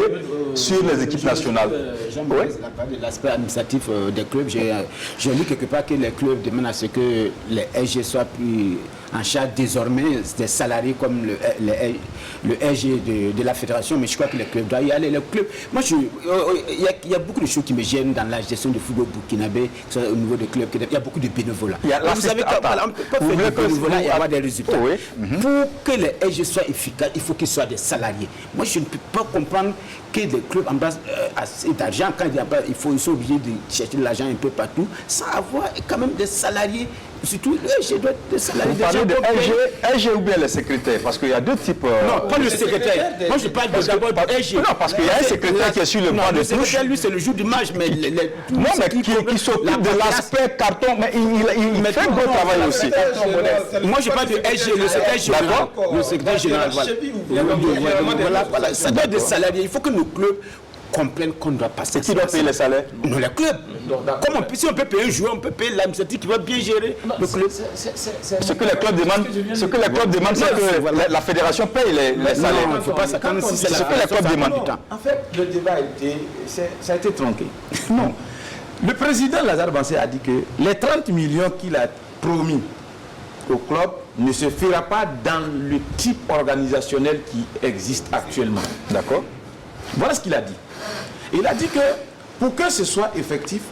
sur les équipes nationales? De l'aspect administratif des clubs, j'ai lu quelque part que les clubs demandent à ce que les SG soient plus en charge désormais des salariés comme le RG de la fédération, mais je crois que les clubs doivent y aller. Les clubs, moi, il y a beaucoup de choses qui me gênent dans la gestion du football burkinabé, au niveau des clubs. Il y a beaucoup de bénévolat. Vous savez qu'on ne peut pas faire du bénévolat et avoir des résultats. Pour que les RG soient efficaces, il faut qu'ils soient des salariés. Moi, je ne peux pas comprendre que des clubs en base assez d'argent, quand ils sont obligés de chercher de l'argent un peu partout, sans avoir quand même des salariés. Surtout, je dois être des salariés. Vous parlez de RG ou bien les secrétaires? Parce qu'il y a deux types. Non, pas le secrétaire. Moi, je parle d'abord de RG. Non, parce qu'il y a un secrétaire qui est sur le banc de touche. Le secrétaire, lui, c'est le jour du match. Mais non, mais qui s'occupe de l'aspect carton. Mais il fait un bon travail aussi. Moi, je parle de RG, le secrétaire général. Le secrétaire général, voilà. Ça doit être des salariés. Il faut que nos clubs comprennent qu'on doit passer. Et qui doit payer les salaires? Non, les clubs. Si on peut payer un joueur, on peut payer l'administratif qui va bien gérer le club. Ce que les clubs demandent, c'est que la fédération paye les salaires. Non, il ne faut pas ça. C'est ce que les clubs demandent. En fait, le débat ça a été tronqué. Non. Le président Lazare Bansé a dit que les 30 millions qu'il a promis au club ne se fera pas dans le type organisationnel qui existe actuellement. D'accord. Voilà ce qu'il a dit. Il a dit que pour que ce soit effectif,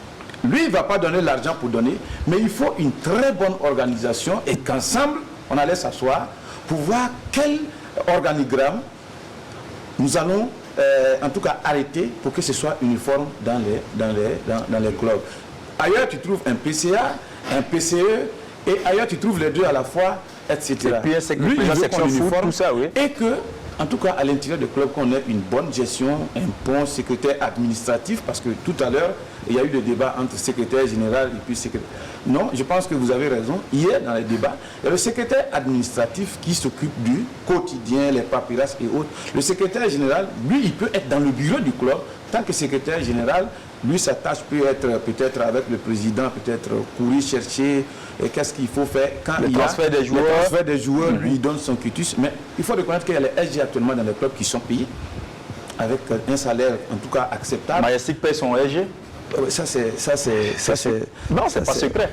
lui, il ne va pas donner l'argent pour donner, mais il faut une très bonne organisation et qu'ensemble, on allait s'asseoir pour voir quel organigramme nous allons en tout cas arrêter pour que ce soit uniforme dans les clubs. Ailleurs, tu trouves un PCA, un PCE, et ailleurs, tu trouves les deux à la fois, etc. Et puis, lui, il veut qu'on uniforme tout ça, oui. Et que, en tout cas, à l'intérieur du club, qu'on ait une bonne gestion, un bon secrétaire administratif, parce que tout à l'heure, il y a eu des débats entre secrétaire général et puis secrétaire. Non, je pense que vous avez raison. Hier, dans les débats, il y a le secrétaire administratif qui s'occupe du quotidien, les papyrasses et autres. Le secrétaire général, lui, il peut être dans le bureau du club. Tant que secrétaire général, lui, sa tâche peut être peut-être avec le président, peut-être courir, chercher, qu'est-ce qu'il faut faire. Quand le transfert des joueurs, lui, il donne son quitus. Mais il faut reconnaître qu'il y a les SG actuellement dans les clubs qui sont payés avec un salaire, en tout cas, acceptable. Majestic paye son SG? Ça c'est non, c'est pas secret.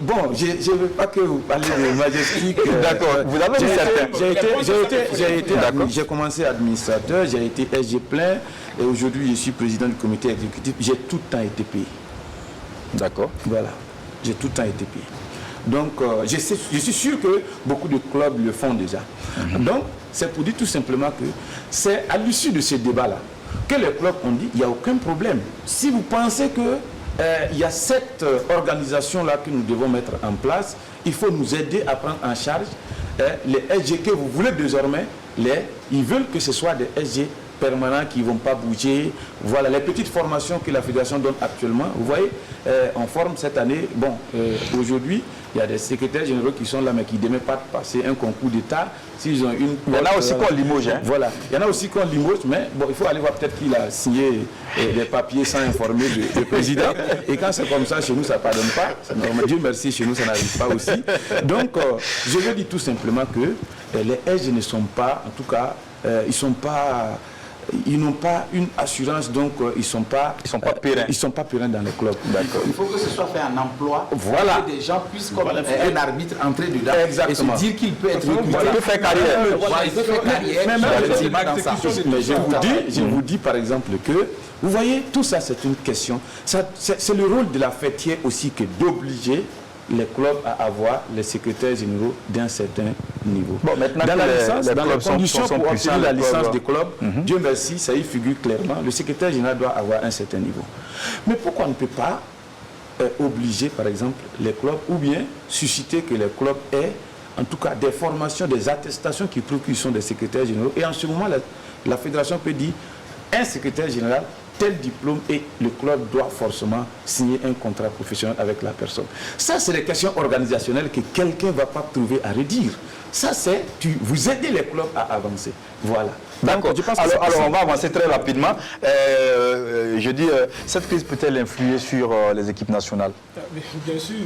Bon, je ne veux pas que vous parliez de Majestic. D'accord, vous avez dit j'ai commencé administrateur, j'ai été SG plein et aujourd'hui je suis président du comité exécutif. J'ai tout le temps été payé. D'accord. Voilà, j'ai tout le temps été payé. Donc je suis sûr que beaucoup de clubs le font déjà. Donc c'est pour dire tout simplement que c'est à l'issue de ce débat-là que les clubs ont dit, il n'y a aucun problème. Si vous pensez qu'il y a cette organisation-là que nous devons mettre en place, il faut nous aider à prendre en charge les SG que vous voulez désormais. Ils veulent que ce soit des SG permanents qui ne vont pas bouger. Voilà, les petites formations que la fédération donne actuellement. Vous voyez, on forme cette année. Bon, aujourd'hui, il y a des secrétaires généraux qui sont là, mais qui ne devaient pas passer un concours d'État. S'ils ont une... Il y en a aussi qu'on limoge. Hein. Voilà, il y en a aussi qu'on limoge, mais bon, il faut aller voir peut-être qu'il a signé des papiers sans informer le président. Et quand c'est comme ça, chez nous, ça ne pardonne pas. Dieu merci, chez nous, ça n'arrive pas aussi. Donc, je veux dire tout simplement que les SG ne sont pas, en tout cas, ils n'ont pas une assurance, donc ils sont pas périns. Ils sont pas périns dans les clubs. Il faut que ce soit fait en emploi. Voilà. Que des gens puissent, comme un arbitre, entrer dedans. Exactement. Et se dire qu'il peut être recruté. Il peut faire carrière. Voilà, il peut faire carrière. Mais je vous dis par exemple que, vous voyez, tout ça c'est une question. C'est le rôle de la fêtière aussi que d'obliger les clubs à avoir les secrétaires généraux d'un certain niveau. Bon, maintenant dans la licence, dans les conditions sont pour obtenir la licence clubs. des clubs, Dieu merci, ça y figure clairement, le secrétaire général doit avoir un certain niveau. Mais pourquoi on ne peut pas obliger, par exemple, les clubs, ou bien susciter que les clubs aient, en tout cas, des formations, des attestations qui prouvent qu'ils sont des secrétaires généraux, et en ce moment, la fédération peut dire, un secrétaire général, tel diplôme, et le club doit forcément signer un contrat professionnel avec la personne. Ça, c'est des questions organisationnelles que quelqu'un ne va pas trouver à redire. Ça, c'est vous aidez les clubs à avancer. Voilà. D'accord. Alors, on va avancer très rapidement. Je dis, cette crise peut-elle influer sur les équipes nationales? Bien sûr.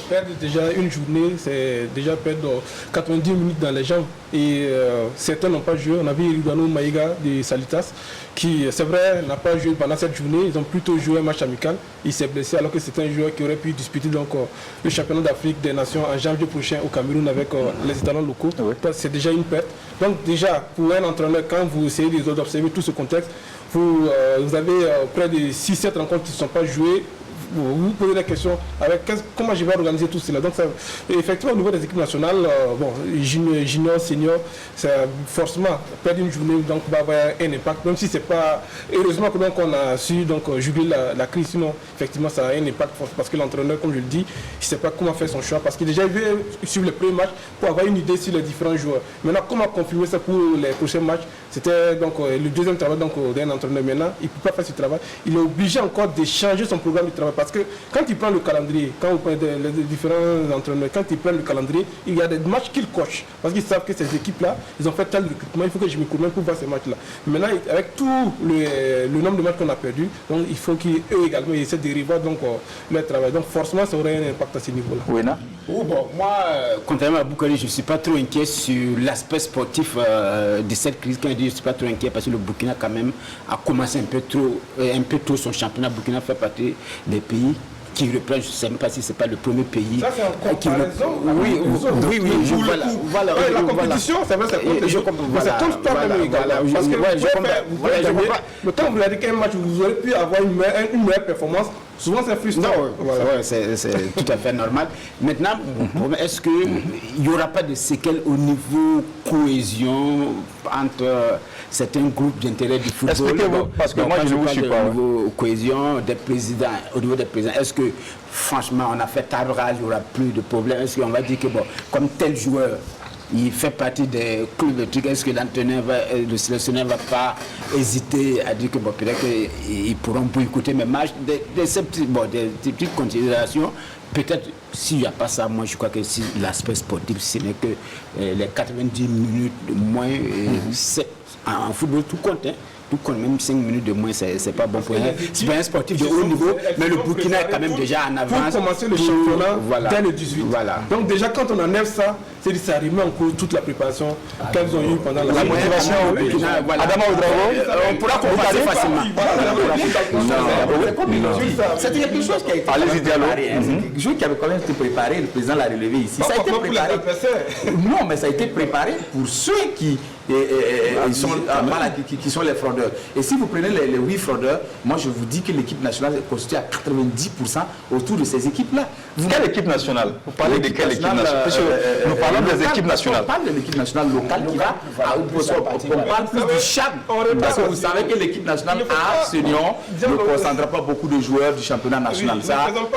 Perdre déjà une journée, c'est déjà perdre 90 minutes dans les jambes. Et certains n'ont pas joué. On a vu Ridouano Maïga de Salitas qui, c'est vrai, n'a pas joué pendant cette journée. Ils ont plutôt joué un match amical. Il s'est blessé alors que c'est un joueur qui aurait pu disputer donc, le championnat d'Afrique des Nations en janvier prochain au Cameroun avec les étalons locaux. Oui. C'est déjà une perte. Donc déjà, pour un entraîneur, quand vous essayez d'observer tout ce contexte, vous avez près de 6-7 rencontres qui ne sont pas jouées. Vous vous posez la question avec comment je vais organiser tout cela. Donc, effectivement, au niveau des équipes nationales, junior, senior, forcément, perdre une journée donc, va avoir un impact, même si c'est pas. Heureusement que donc, on a su juguler la crise, sinon, effectivement, ça a un impact parce que l'entraîneur, comme je le dis, il ne sait pas comment faire son choix parce qu'il déjà vu sur les premiers matchs pour avoir une idée sur les différents joueurs. Maintenant, comment confirmer ça pour les prochains matchs? C'était donc le deuxième travail d'un entraîneur. Maintenant, il ne peut pas faire ce travail. Il est obligé encore de changer son programme de travail. Parce que quand il prend le calendrier, quand vous prenez les différents entraîneurs, quand ils prennent le calendrier, il y a des matchs qu'ils cochent. Parce qu'ils savent que ces équipes-là, ils ont fait tel recrutement, il faut que je me cours même pour voir ces matchs-là. Maintenant, avec tout le nombre de matchs qu'on a perdu, donc il faut qu'eux également essaient de revoir donc, leur travail. Donc forcément, ça aurait un impact à ce niveau-là. Oui, non? Moi, contrairement à Boukari, je ne suis pas trop inquiet sur l'aspect sportif de cette crise. Quand je dis je ne suis pas trop inquiet, parce que le Burkina quand même a commencé un peu tôt son championnat. Burkina fait partie des pays qui reprend, je ne sais même pas si ce n'est pas le premier pays. Ça, c'est en comparaison. Oui, voilà. La compétition, c'est vrai, je comprends. C'est comme toi-même également. Parce que le temps où vous avez dit qu'un match, vous aurez pu avoir une meilleure performance. Souvent, c'est frustrant. C'est tout à fait normal. Maintenant, est-ce qu'il n'y aura pas de séquelles au niveau cohésion entre certains groupes d'intérêt du football? Expliquez-vous, parce que moi, je ne vous suis pas. Au niveau cohésion des présidents, au niveau des présidents, est-ce que, franchement, on a fait table rase, il n'y aura plus de problème? Est-ce qu'on va dire que, bon, comme tel joueur, il fait partie des clubs de trucs, est-ce que l'entraîneur, le sélectionneur ne va pas hésiter à dire que bon, peut-être qu'ils pourront boycotter mes matchs, des petites considérations. Peut-être s'il n'y a pas ça, moi je crois que si l'aspect sportif, ce n'est que les 90 minutes de moins, en football tout compte. Tout compte, même 5 minutes de moins, c'est pas bon pour rien. C'est pas un sportif de haut niveau, mais le Burkina est quand même déjà en avance. Pour commencer le championnat dès le 18. Voilà. Donc déjà quand on enlève ça, c'est ça remet en cause toute la préparation qu'elles ont eue pendant la motivation au Burkina. Adama Ouedraogo, on pourra comparer facilement. C'était quelque chose qui a été préparé. Quelque chose qui avait quand même été préparé, le président l'a relevé ici. Ça a été préparé. Non, mais ça a été préparé pour ceux qui sont les fraudeurs. Et si vous prenez les 8 fraudeurs, moi je vous dis que l'équipe nationale est constituée à 90% autour de ces équipes-là. Quelle équipe nationale? Vous parlez de quelle équipe nationale? Nous parlons des équipes nationales. On parle de l'équipe nationale locale qui va on parle plus du Chad. Parce que vous savez que l'équipe nationale à Senior ne concentre pas beaucoup de joueurs du championnat national.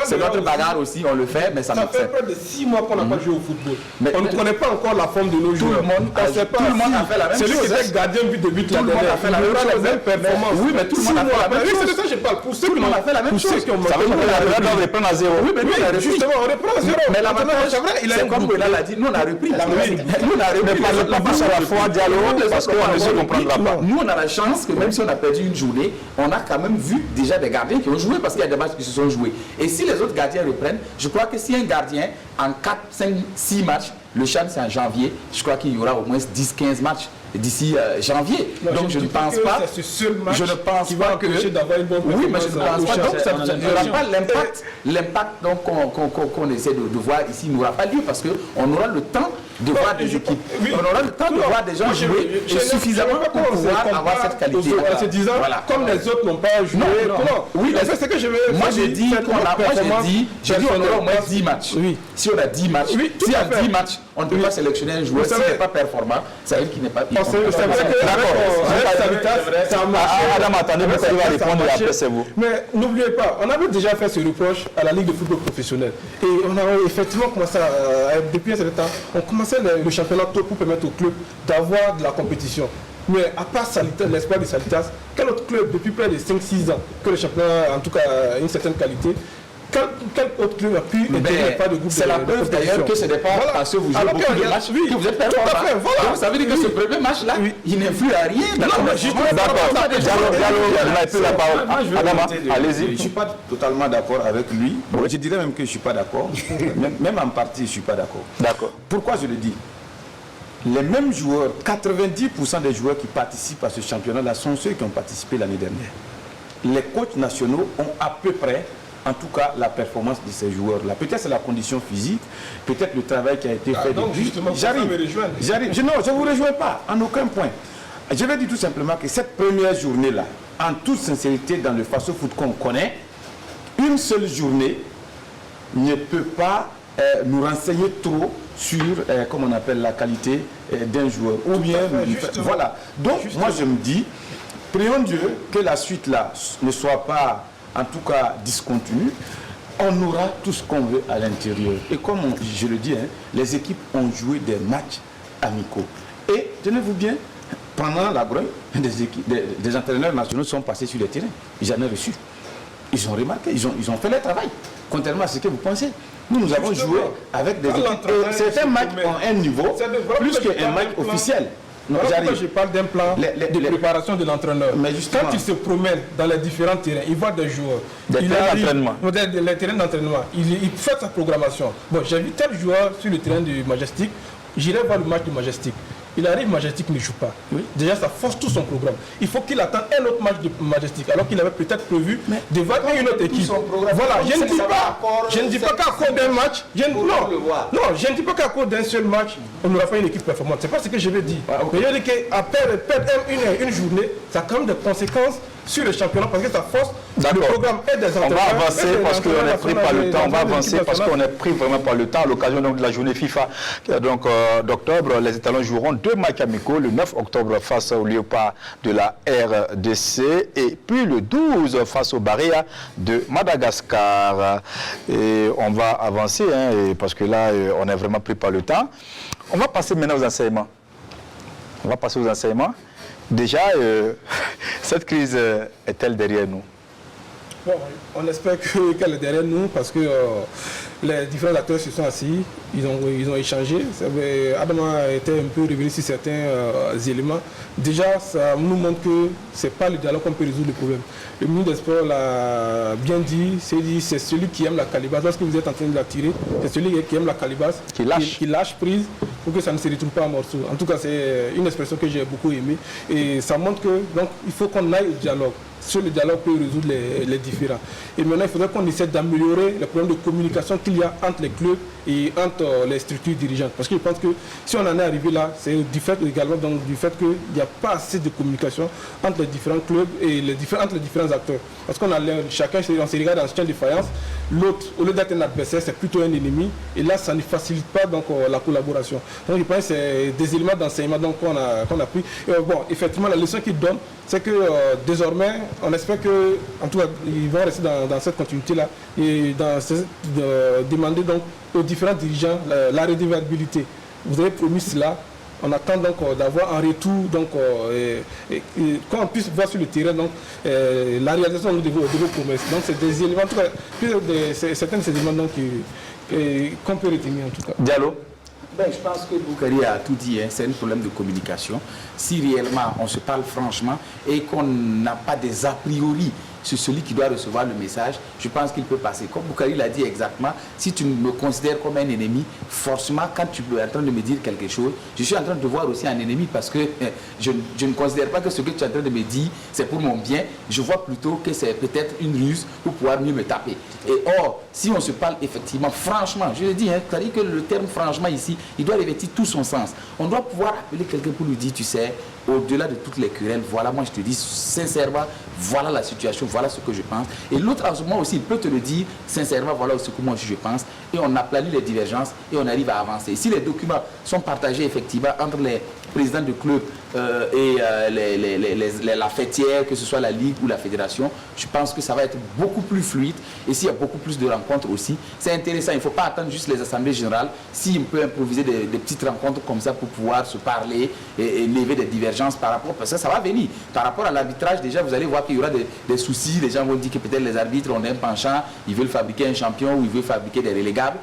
C'est notre bagarre aussi, on le fait, mais ça ne fait près de 6 mois qu'on n'a pas joué au football. On ne connaît pas encore la forme de nos joueurs. Tout le monde a fait la même chose. Celui qui était gardien but de but, tout le monde a fait la même chose. Oui, mais tout le monde a fait la même chose. C'est de ça que je parle. Pour ceux qui ont fait la même chose. Ça veut dire que la doivent reprendre à zéro. Oui, mais justement, on reprend à zéro. Mais l'avantage, c'est comme Benoît l'a dit, nous on a repris. Nous on a repris. Ne parlez pas plus à la fois, dialogue, parce qu'on ne se comprendra pas. Nous on a la chance que même si on a perdu une journée, on a quand même vu déjà des gardiens qui ont joué parce qu'il y a des matchs qui se sont joués. Et si les autres gardiens reprennent, je crois que si un gardien en 4, 5, 6 matchs, le Chad c'est en janvier, je crois qu'il y aura au moins 10-15 matchs d'ici janvier. Non, donc je ne pense pas. C'est ce seul match je ne pense qui pas va que. D'avoir une bonne oui, mais je ne pense pas. Donc ça n'aura pas l'impact qu'on essaie de voir ici n'aura pas lieu parce qu'on aura le temps de voir des équipes. On aura le temps de voir des gens jouer suffisamment pour pouvoir avoir cette qualité. En se disant, comme les autres n'ont pas joué, comment? Oui, c'est ce que je veux. Moi j'ai dit qu'on aura au moins 10 matchs. Si on a 10 matchs, si en 10 matchs, on ne peut pas sélectionner un joueur qui n'est pas performant, c'est elle qui n'est pas performant. C'est vrai que Adam, attendez, vous allez répondre et après c'est vous. Mais n'oubliez pas, on avait déjà fait ce reproche à la Ligue de football professionnel. Et on a effectivement commencé depuis un certain temps, on commençait le championnat tôt pour permettre aux clubs d'avoir de la compétition. Mais à part l'espoir de Salitas, quel autre club depuis près de 5-6 ans que le championnat, en tout cas une certaine qualité, Quel autre club a pu intégrer pas de groupe? C'est la preuve d'ailleurs que ce n'est pas parce que vous jouez beaucoup de matchs que vous êtes performant. Donc ça veut dire que ce premier match-là, il n'influe à rien. Allez-y. Je ne suis pas totalement d'accord avec lui. Je dirais même que je ne suis pas d'accord. Même en partie, je ne suis pas d'accord. D'accord. Pourquoi je le dis? Les mêmes joueurs, 90% des joueurs qui participent à ce championnat-là sont ceux qui ont participé l'année dernière. Les coachs nationaux ont à peu près, en tout cas, la performance de ces joueurs-là. Peut-être c'est la condition physique, peut-être le travail qui a été fait donc depuis. justement, J'arrive. Non, je ne vous rejoins pas, en aucun point. Je vais dire tout simplement que cette première journée-là, en toute sincérité, dans le Faso-Foot qu'on connaît, une seule journée ne peut pas nous renseigner trop sur, comme on appelle, la qualité d'un joueur. Ou bien, voilà. Donc, moi, je me dis, prions Dieu que la suite là ne soit pas, en tout cas, discontinue. On aura tout ce qu'on veut à l'intérieur. Et comme je le dis, les équipes ont joué des matchs amicaux. Et, tenez-vous bien, pendant la grogne, des entraîneurs nationaux sont passés sur le terrain. J'en ai reçu. Ils ont remarqué, ils ont fait leur travail. Contrairement à ce que vous pensez. Nous avons joué avec des équipes. Certains matchs ont un niveau plus qu'un match officiel. Je parle d'un plan de préparation de l'entraîneur. Quand il se promène dans les différents terrains, il voit des joueurs. Les terrains d'entraînement. Il fait sa programmation. Bon, j'ai vu tel joueur sur le terrain du Majestic. J'irai voir le match du Majestic. Il arrive, Majestic ne joue pas. Oui. Déjà, ça force tout son programme. Il faut qu'il attende un autre match de Majestic, alors qu'il avait peut-être prévu de voir une autre équipe. Voilà, je ne dis pas qu'à cause d'un match, je ne dis pas qu'à cause d'un seul match, on n'aura pas une équipe performante. C'est pas ce que je veux dire. Mais je veux dire qu'après perdre une journée, ça a quand même des conséquences sur le championnat parce que ça force le programme et des entraîneurs. On va avancer parce qu'on est pris par le temps. On va avancer parce qu'on est pris vraiment par le temps. À l'occasion de la journée FIFA d'octobre, les Étalons joueront 2 matchs amicaux le 9 octobre face au Léopard de la RDC et puis le 12 face au Barrea de Madagascar. Et on va avancer parce que là, on est vraiment pris par le temps. On va passer maintenant aux enseignements. Déjà, cette crise est-elle derrière nous? Bon, on espère qu'elle est derrière nous parce que les différents acteurs se sont assis, ils ont échangé. Adama a été un peu révélé sur certains éléments. Déjà, ça nous montre que ce n'est pas le dialogue qu'on peut résoudre le problème. Le ministre des Sports l'a bien dit, c'est celui qui aime la calebasse. Lorsque vous êtes en train de la tirer, c'est celui qui aime la calebasse, qui lâche prise pour que ça ne se retrouve pas en morceaux. En tout cas, c'est une expression que j'ai beaucoup aimée. Et ça montre que donc, il faut qu'on aille au dialogue. Sur le dialogue peut résoudre les différends. Et maintenant, il faudrait qu'on essaie d'améliorer le problème de communication qu'il y a entre les clubs et entre les structures dirigeantes. Parce que je pense que si on en est arrivé là, c'est du fait également donc, du fait qu'il n'y a pas assez de communication entre les différents clubs et entre les différents acteurs. Parce qu'on a chacun, on se regarde en situation de défaillance, l'autre, au lieu d'être un adversaire, c'est plutôt un ennemi. Et là, ça ne facilite pas donc, la collaboration. Donc je pense que c'est des éléments d'enseignement qu'on a pris. Et, bon, effectivement, la leçon qu'ils donnent, c'est que désormais, on espère que, en tout cas, ils vont rester dans cette continuité-là et demander donc aux différents dirigeants la redevabilité. Vous avez promis cela. On attend donc d'avoir un retour, donc qu'on puisse voir sur le terrain donc, la réalisation de vos promesses. Donc c'est des éléments, en tout cas, certains de ces éléments qu'on peut retenir en tout cas. Diallo. Ben, je pense que Boukari a tout dit, c'est un problème de communication. Si réellement on se parle franchement et qu'on n'a pas des a priori sur celui qui doit recevoir le message, je pense qu'il peut passer. Comme Boukari l'a dit exactement, si tu me considères comme un ennemi, forcément quand tu es en train de me dire quelque chose, je suis en train de te voir aussi un ennemi parce que je ne considère pas que ce que tu es en train de me dire, c'est pour mon bien. Je vois plutôt que c'est peut-être une ruse pour pouvoir mieux me taper. Et or, si on se parle effectivement, franchement, je le dis, c'est-à-dire que le terme franchement ici, il doit revêtir tout son sens. On doit pouvoir appeler quelqu'un pour lui dire, tu sais, au-delà de toutes les querelles, voilà, moi je te dis sincèrement, voilà la situation, voilà ce que je pense. Et l'autre, moi aussi, il peut te le dire sincèrement, voilà ce que moi je pense. Et on aplanit les divergences et on arrive à avancer. Si les documents sont partagés effectivement entre les présidents de club et la fêtière, que ce soit la ligue ou la fédération, je pense que ça va être beaucoup plus fluide. Et s'il y a beaucoup plus de rencontres aussi, c'est intéressant. Il ne faut pas attendre juste les assemblées générales. Si on peut improviser des petites rencontres comme ça pour pouvoir se parler et lever des divergences, divergences par rapport, parce que ça va venir. Par rapport à l'arbitrage, déjà, vous allez voir qu'il y aura des soucis. Les gens vont dire que peut-être les arbitres ont un penchant, ils veulent fabriquer un champion ou ils veulent fabriquer des relégables.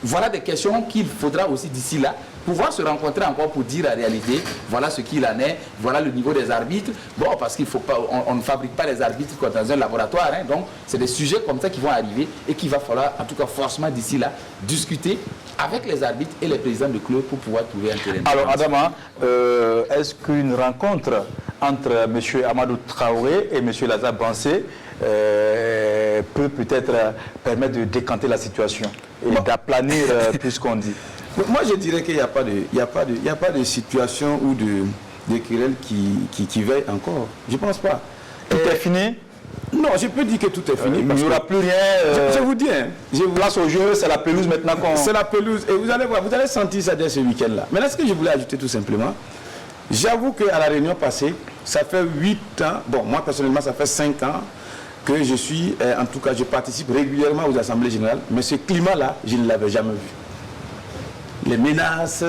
Voilà des questions qu'il faudra aussi d'ici là pouvoir se rencontrer encore pour dire la réalité. Voilà ce qu'il en est, voilà le niveau des arbitres. Bon, parce qu'il faut pas, on ne fabrique pas les arbitres comme dans un laboratoire. Hein, donc, c'est des sujets comme ça qui vont arriver et qu'il va falloir, en tout cas, forcément d'ici là, discuter avec les arbitres et les présidents de club pour pouvoir trouver un terrain. Alors, Adama, est-ce qu'une rencontre entre M. Amadou Traoré et M. Lazare Bansé peut peut-être permettre de décanter la situation et d'aplanir plus ce qu'on dit? Moi, je dirais qu'il n'y a pas de situation ou de querelle qui veille encore. Je ne pense pas. Tout est fini? Non, je peux dire que tout est fini. Il n'y aura plus rien. Je vous dis, hein, place au jeu, c'est la pelouse maintenant qu'on... C'est la pelouse. Et vous allez voir, vous allez sentir ça dès ce week-end-là. Maintenant, ce que je voulais ajouter tout simplement, j'avoue qu'à la réunion passée, ça fait 8 ans, bon, moi personnellement, ça fait 5 ans que je suis, en tout cas, je participe régulièrement aux assemblées générales, mais ce climat-là, je ne l'avais jamais vu. Les menaces,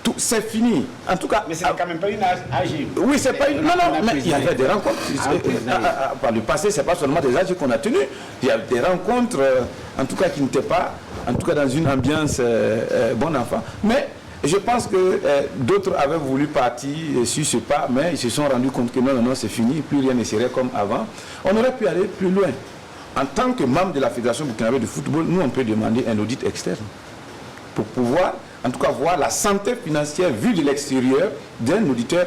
tout, c'est fini. En tout cas... Mais c'est quand même pas une AG. Oui, c'est pas une... Non, mais il y avait des rencontres. Par le passé, c'est pas seulement des AG qu'on a tenus. Il y a des rencontres, en tout cas, qui n'étaient pas, en tout cas, dans une ambiance bon enfant. Mais je pense que d'autres avaient voulu partir sur ce pas, mais ils se sont rendus compte que non, c'est fini, plus rien ne serait comme avant. On aurait pu aller plus loin. En tant que membre de la Fédération burkinabé de football, nous, on peut demander un audit externe pour pouvoir, en tout cas, voir la santé financière vue de l'extérieur d'un auditeur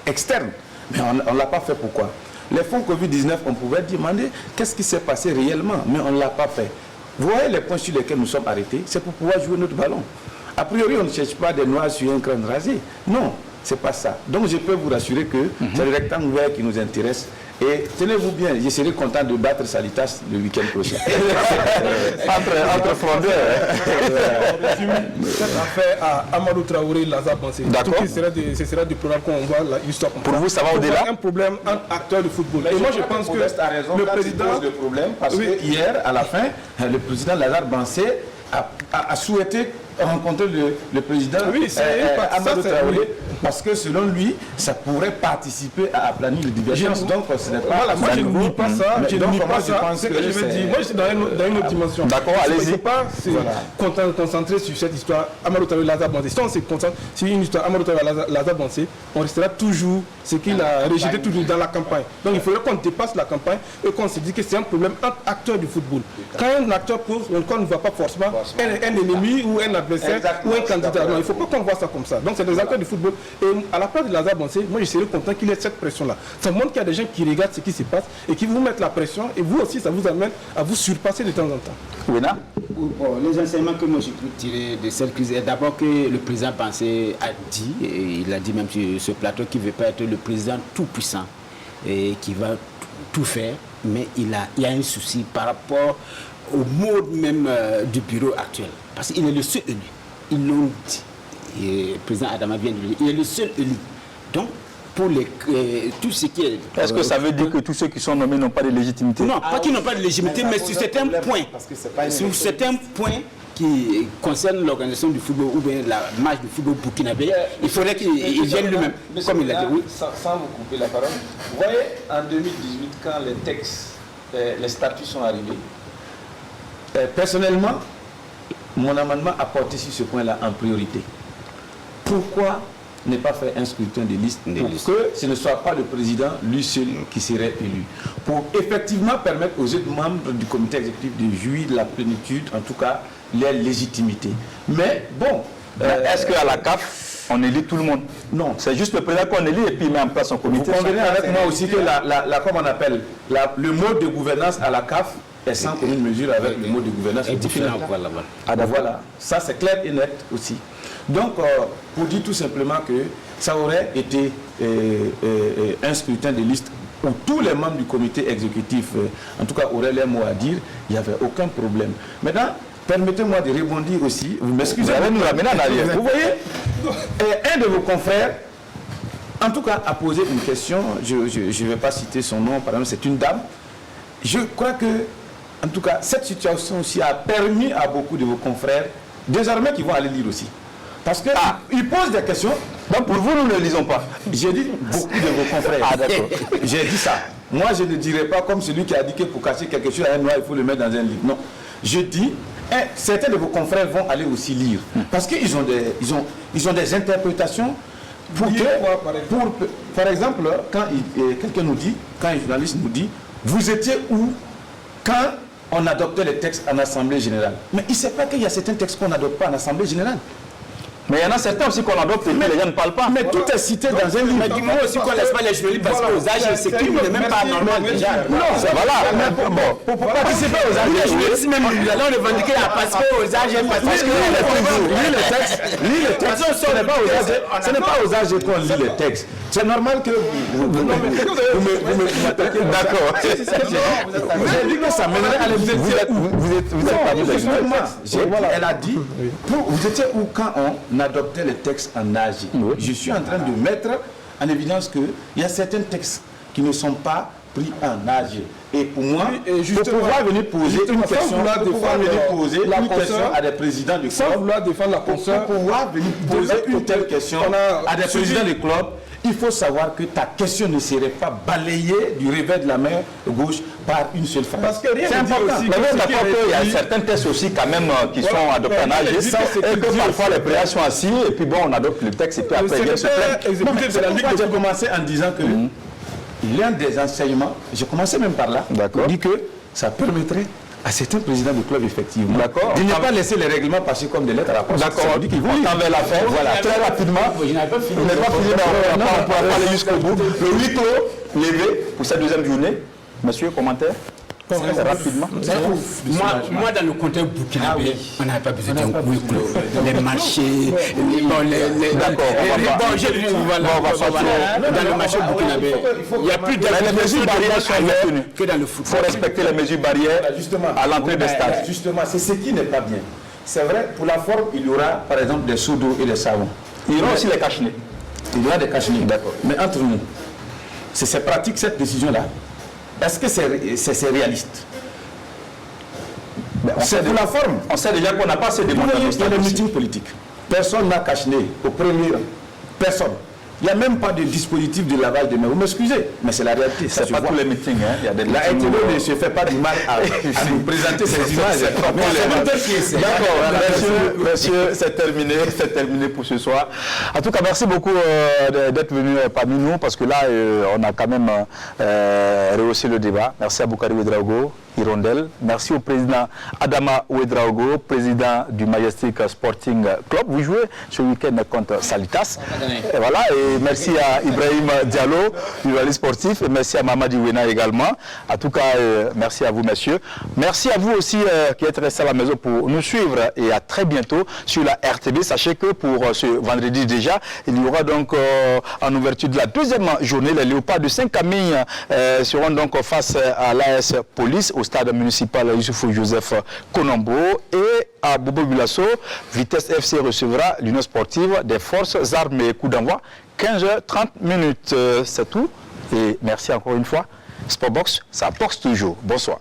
externe. Mais on ne l'a pas fait. Pourquoi? Les fonds Covid-19, on pouvait demander qu'est-ce qui s'est passé réellement, mais on ne l'a pas fait. Vous voyez les points sur lesquels nous sommes arrêtés, c'est pour pouvoir jouer notre ballon. A priori, on ne cherche pas des noirs sur un crâne rasé. Non, c'est pas ça. Donc je peux vous rassurer que c'est le rectangle vert qui nous intéresse. Et tenez-vous bien, je serai content de battre Salitas le week-end prochain. entre frondeurs. Cette affaire à Amadou Traoré, Lazare Bansé. D'accord. Ce sera du programme qu'on voit l'histoire. Pour vous, ça va au-delà? Un problème entre acteurs de football. Et moi, je pense que le président pose le problème parce que hier, à la fin, le président Lazare Bansé a souhaité rencontrer le président Amadou Traoré parce que selon lui, ça pourrait participer à aplanir les divergences. Donc, ce n'est pas... Voilà, moi je ne nie pas ça. Je ne nie pas ça. C'est ce que je veux dire. Moi je suis dans une autre dimension. D'accord, allez-y. Il ne faut pas se concentrer sur cette histoire Amadou Traoré Lazare Bansé. Si on se concentre sur une histoire Amadou Traoré Lazare Bansé, on restera toujours ce qu'il a rejeté toujours dans la campagne. Donc il faudrait qu'on dépasse la campagne et qu'on se dise que c'est un problème entre acteurs du football. Quand un acteur pose, on ne voit pas forcément un ennemi ou un adversaire ou un candidat. Non, il ne faut pas qu'on voit ça comme ça. Donc c'est des acteurs du football. Et à la place de Lazare Bansé, moi je serais content qu'il ait cette pression-là. Ça montre qu'il y a des gens qui regardent ce qui se passe et qui vous mettent la pression et vous aussi ça vous amène à vous surpasser de temps en temps. Oui, bon, les enseignements que moi j'ai pu tirer de cette crise, d'abord que le président Bansé a dit, et il a dit même sur ce plateau qu'il ne veut pas être le président tout puissant et qui va tout faire, mais il y a un souci par rapport au mode même du bureau actuel. Parce qu'il est le seul élu. Ils l'ont dit. Et le président Adama vient de le dire. Il est le seul élu. Donc, pour tout ce qui est... Est-ce que ça veut dire que tous ceux qui sont nommés n'ont pas de légitimité? Non, pas qu'ils n'ont pas de légitimité, mais sur certains points. Sur certains points qui concernent l'organisation du football ou bien la marche du football burkinabé, il faudrait qu'il vienne lui-même, comme il l'a dit. Oui. Sans vous couper la parole, vous voyez, en 2018, quand les textes, les statuts sont arrivés, personnellement, mon amendement a porté sur ce point-là en priorité. Pourquoi ne pas faire un scrutin de liste pour que ce ne soit pas le président lui seul qui serait élu? Pour effectivement permettre aux autres membres du comité exécutif de jouir de la plénitude, en tout cas, leur légitimité. Mais bon... est-ce qu'à la CAF, on élit tout le monde? Non. C'est juste le président qu'on élit et puis il met en place son comité. Vous convenez avec moi aussi que comment on appelle, le mode de gouvernance à la CAF est sans commune mesure avec le mode de gouvernance différent. Voilà, ça c'est clair et net aussi. Donc, pour dire tout simplement que ça aurait été un scrutin de liste où tous les membres du comité exécutif, en tout cas, auraient leur mot à dire, il n'y avait aucun problème. Maintenant, permettez-moi de rebondir aussi. Vous m'excusez, nous ramener en arrière. Vous voyez, un de vos confrères, en tout cas, a posé une question. Je ne vais pas citer son nom, par exemple, c'est une dame. Je crois que, en tout cas, cette situation aussi a permis à beaucoup de vos confrères, désormais, qui vont aller lire aussi. Parce qu'ils posent des questions Donc pour vous, nous ne le lisons pas. J'ai dit beaucoup de vos confrères. Ah d'accord. J'ai dit ça. Moi, je ne dirais pas comme celui qui a dit que pour cacher quelque chose à un noir, il faut le mettre dans un livre. Non. Je dis, certains de vos confrères vont aller aussi lire. Parce qu'ils ont des interprétations pour que, par exemple, quand quelqu'un nous dit, quand un journaliste nous dit, vous étiez où quand on adoptait les textes en Assemblée générale? Mais il ne sait pas qu'il y a certains textes qu'on n'adopte pas en Assemblée générale. Mais il y en a certains aussi qu'on adopte et puis les gens ne parlent pas. Mais tout est cité dans un livre. Mais dis-moi aussi qu'on ne laisse pas les journalistes parce qu'aux âges, c'est qui n'est même pas normal déjà. Non, voilà. Pour participer aux âges, Les journalistes même, nous allons revendiquer parce qu'aux âges, parce que lis le texte. Ce n'est pas aux âges qu'on lit les textes. C'est normal que vous m'attaquez. D'accord. J'ai dit que ça mènerait à l'épisode. Vous êtes parmi les journalistes. Elle a dit, vous étiez où quand on adoptait les textes en âge? Je suis en train de mettre en évidence qu'il y a certains textes qui ne sont pas pris en âge. Et pour moi, pour pouvoir venir poser une question, à des présidents du club, pour pouvoir venir poser une telle question à des présidents du club, il faut savoir que ta question ne serait pas balayée du revers de la main gauche par une seule phrase. Parce que c'est important. Mais même d'accord qu'il y a certains tests aussi quand même qui sont adoptés en âge et que parfois les présidents sont assis et puis bon on adopte le texte et puis après il y a ce plan. J'ai commencé en disant que l'un des enseignements, j'ai commencé même par là, dit que ça permettrait à certains présidents du club, effectivement, de ne pas laisser les règlements passer comme des lettres à la poste. D'accord, on vers la fin, voilà, très rapidement. je n'avais pas fini. On n'est pas fini, on pourra aller jusqu'au bout. Le huis clos levé pour cette deuxième journée. Monsieur, commentaire rapidement. Moi, dans le contexte burkinabé, on n'avait pas besoin d'un huis clos. Les marchés, dans le marché burkinabé, il y a plus de mesures barrières sont maintenues que dans le foot. Il faut respecter les mesures barrières à l'entrée des stades. Justement, c'est ce qui n'est pas bien. C'est vrai, pour la forme, il y aura par exemple des seaux d'eau et des savons. Il y aura aussi les cache-nez. Il y aura des cache-nez. D'accord. Mais entre nous, c'est pratique cette décision-là. Est-ce que c'est réaliste? C'est pour la forme. On sait déjà qu'on n'a pas assez de moyens. Il y a des meetings politiques. Personne n'a cache-nez au premier rang. Personne. Il n'y a même pas de dispositif de lavage de mains. Vous m'excusez, mais c'est la réalité. C'est pas tous les meetings. Il y a des la RTB ne se fait pas du mal à nous présenter ces images. D'accord, monsieur, c'est terminé pour ce soir. En tout cas, merci beaucoup d'être venu parmi nous parce que là, on a quand même rehaussé le débat. Merci à Boukari Ouedraogo, Hirondelle. Merci au président Adama Ouedraogo, président du Majestic Sporting Club. Vous jouez ce week-end contre Salitas. Et voilà, et merci à Ibrahim Diallo, journaliste sportif, et merci à Mamadi Wena également. En tout cas, merci à vous, messieurs. Merci à vous aussi qui êtes restés à la maison pour nous suivre et à très bientôt sur la RTB. Sachez que pour ce vendredi déjà, il y aura donc en ouverture de la deuxième journée, les Léopards de Saint-Camille seront donc face à l'AS Police au stade municipal Youssoufou Joseph Konombo et à Bobo Gulasso, Vitesse FC recevra l'Union sportive des forces armées. Coup d'envoi 15h30. C'est tout et merci encore une fois. Sportbox, ça boxe toujours. Bonsoir.